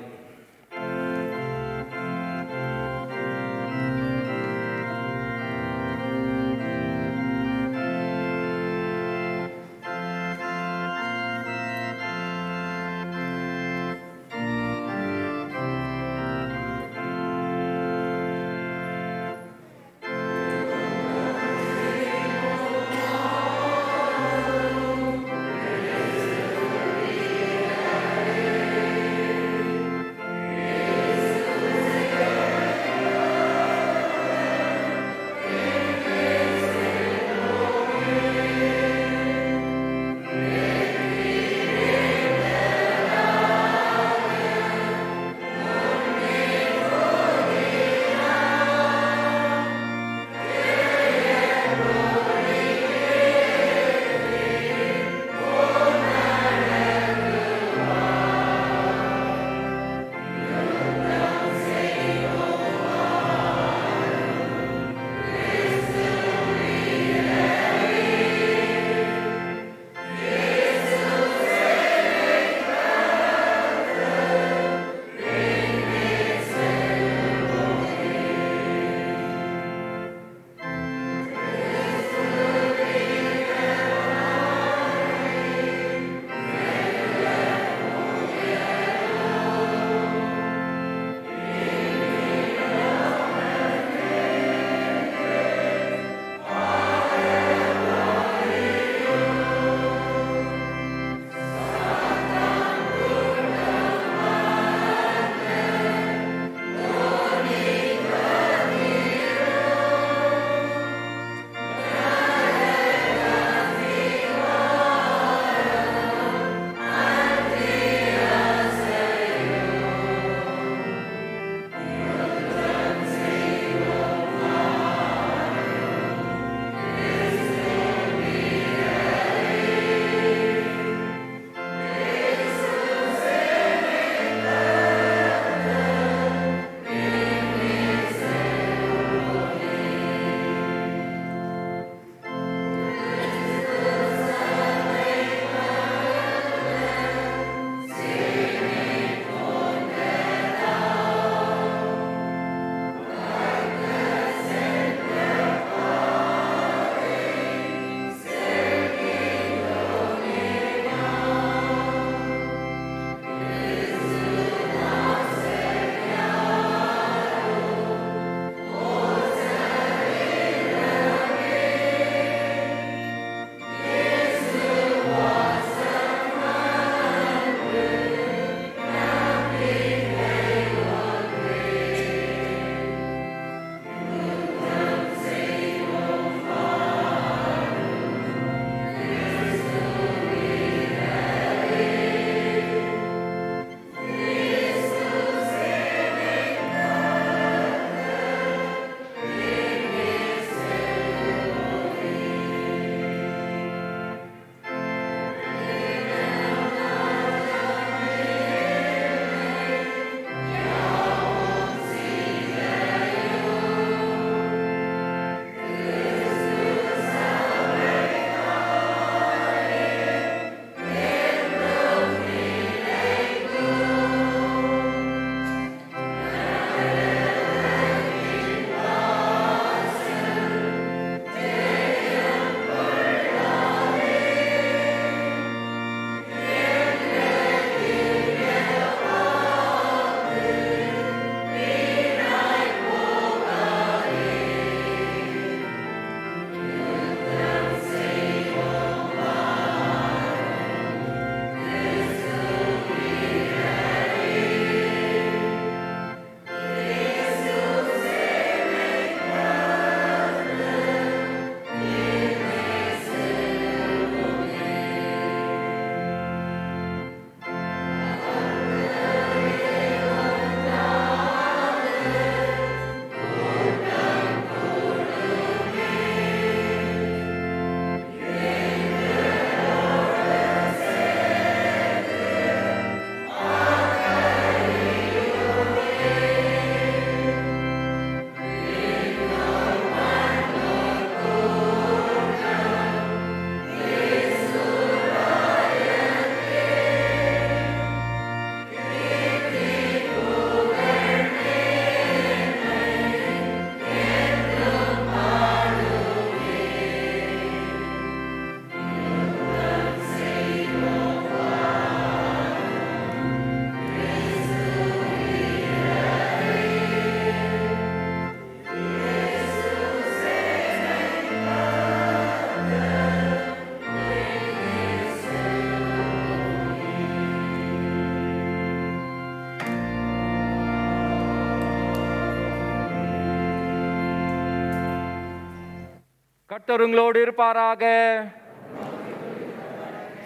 கர்த்தர் உங்களோடு இருப்பாராக.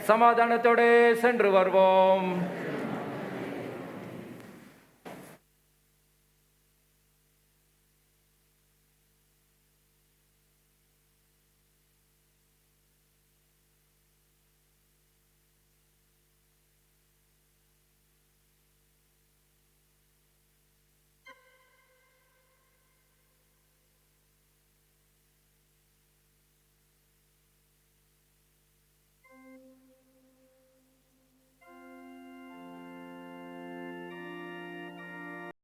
சமாதானத்தோடு சென்று வருவோம்.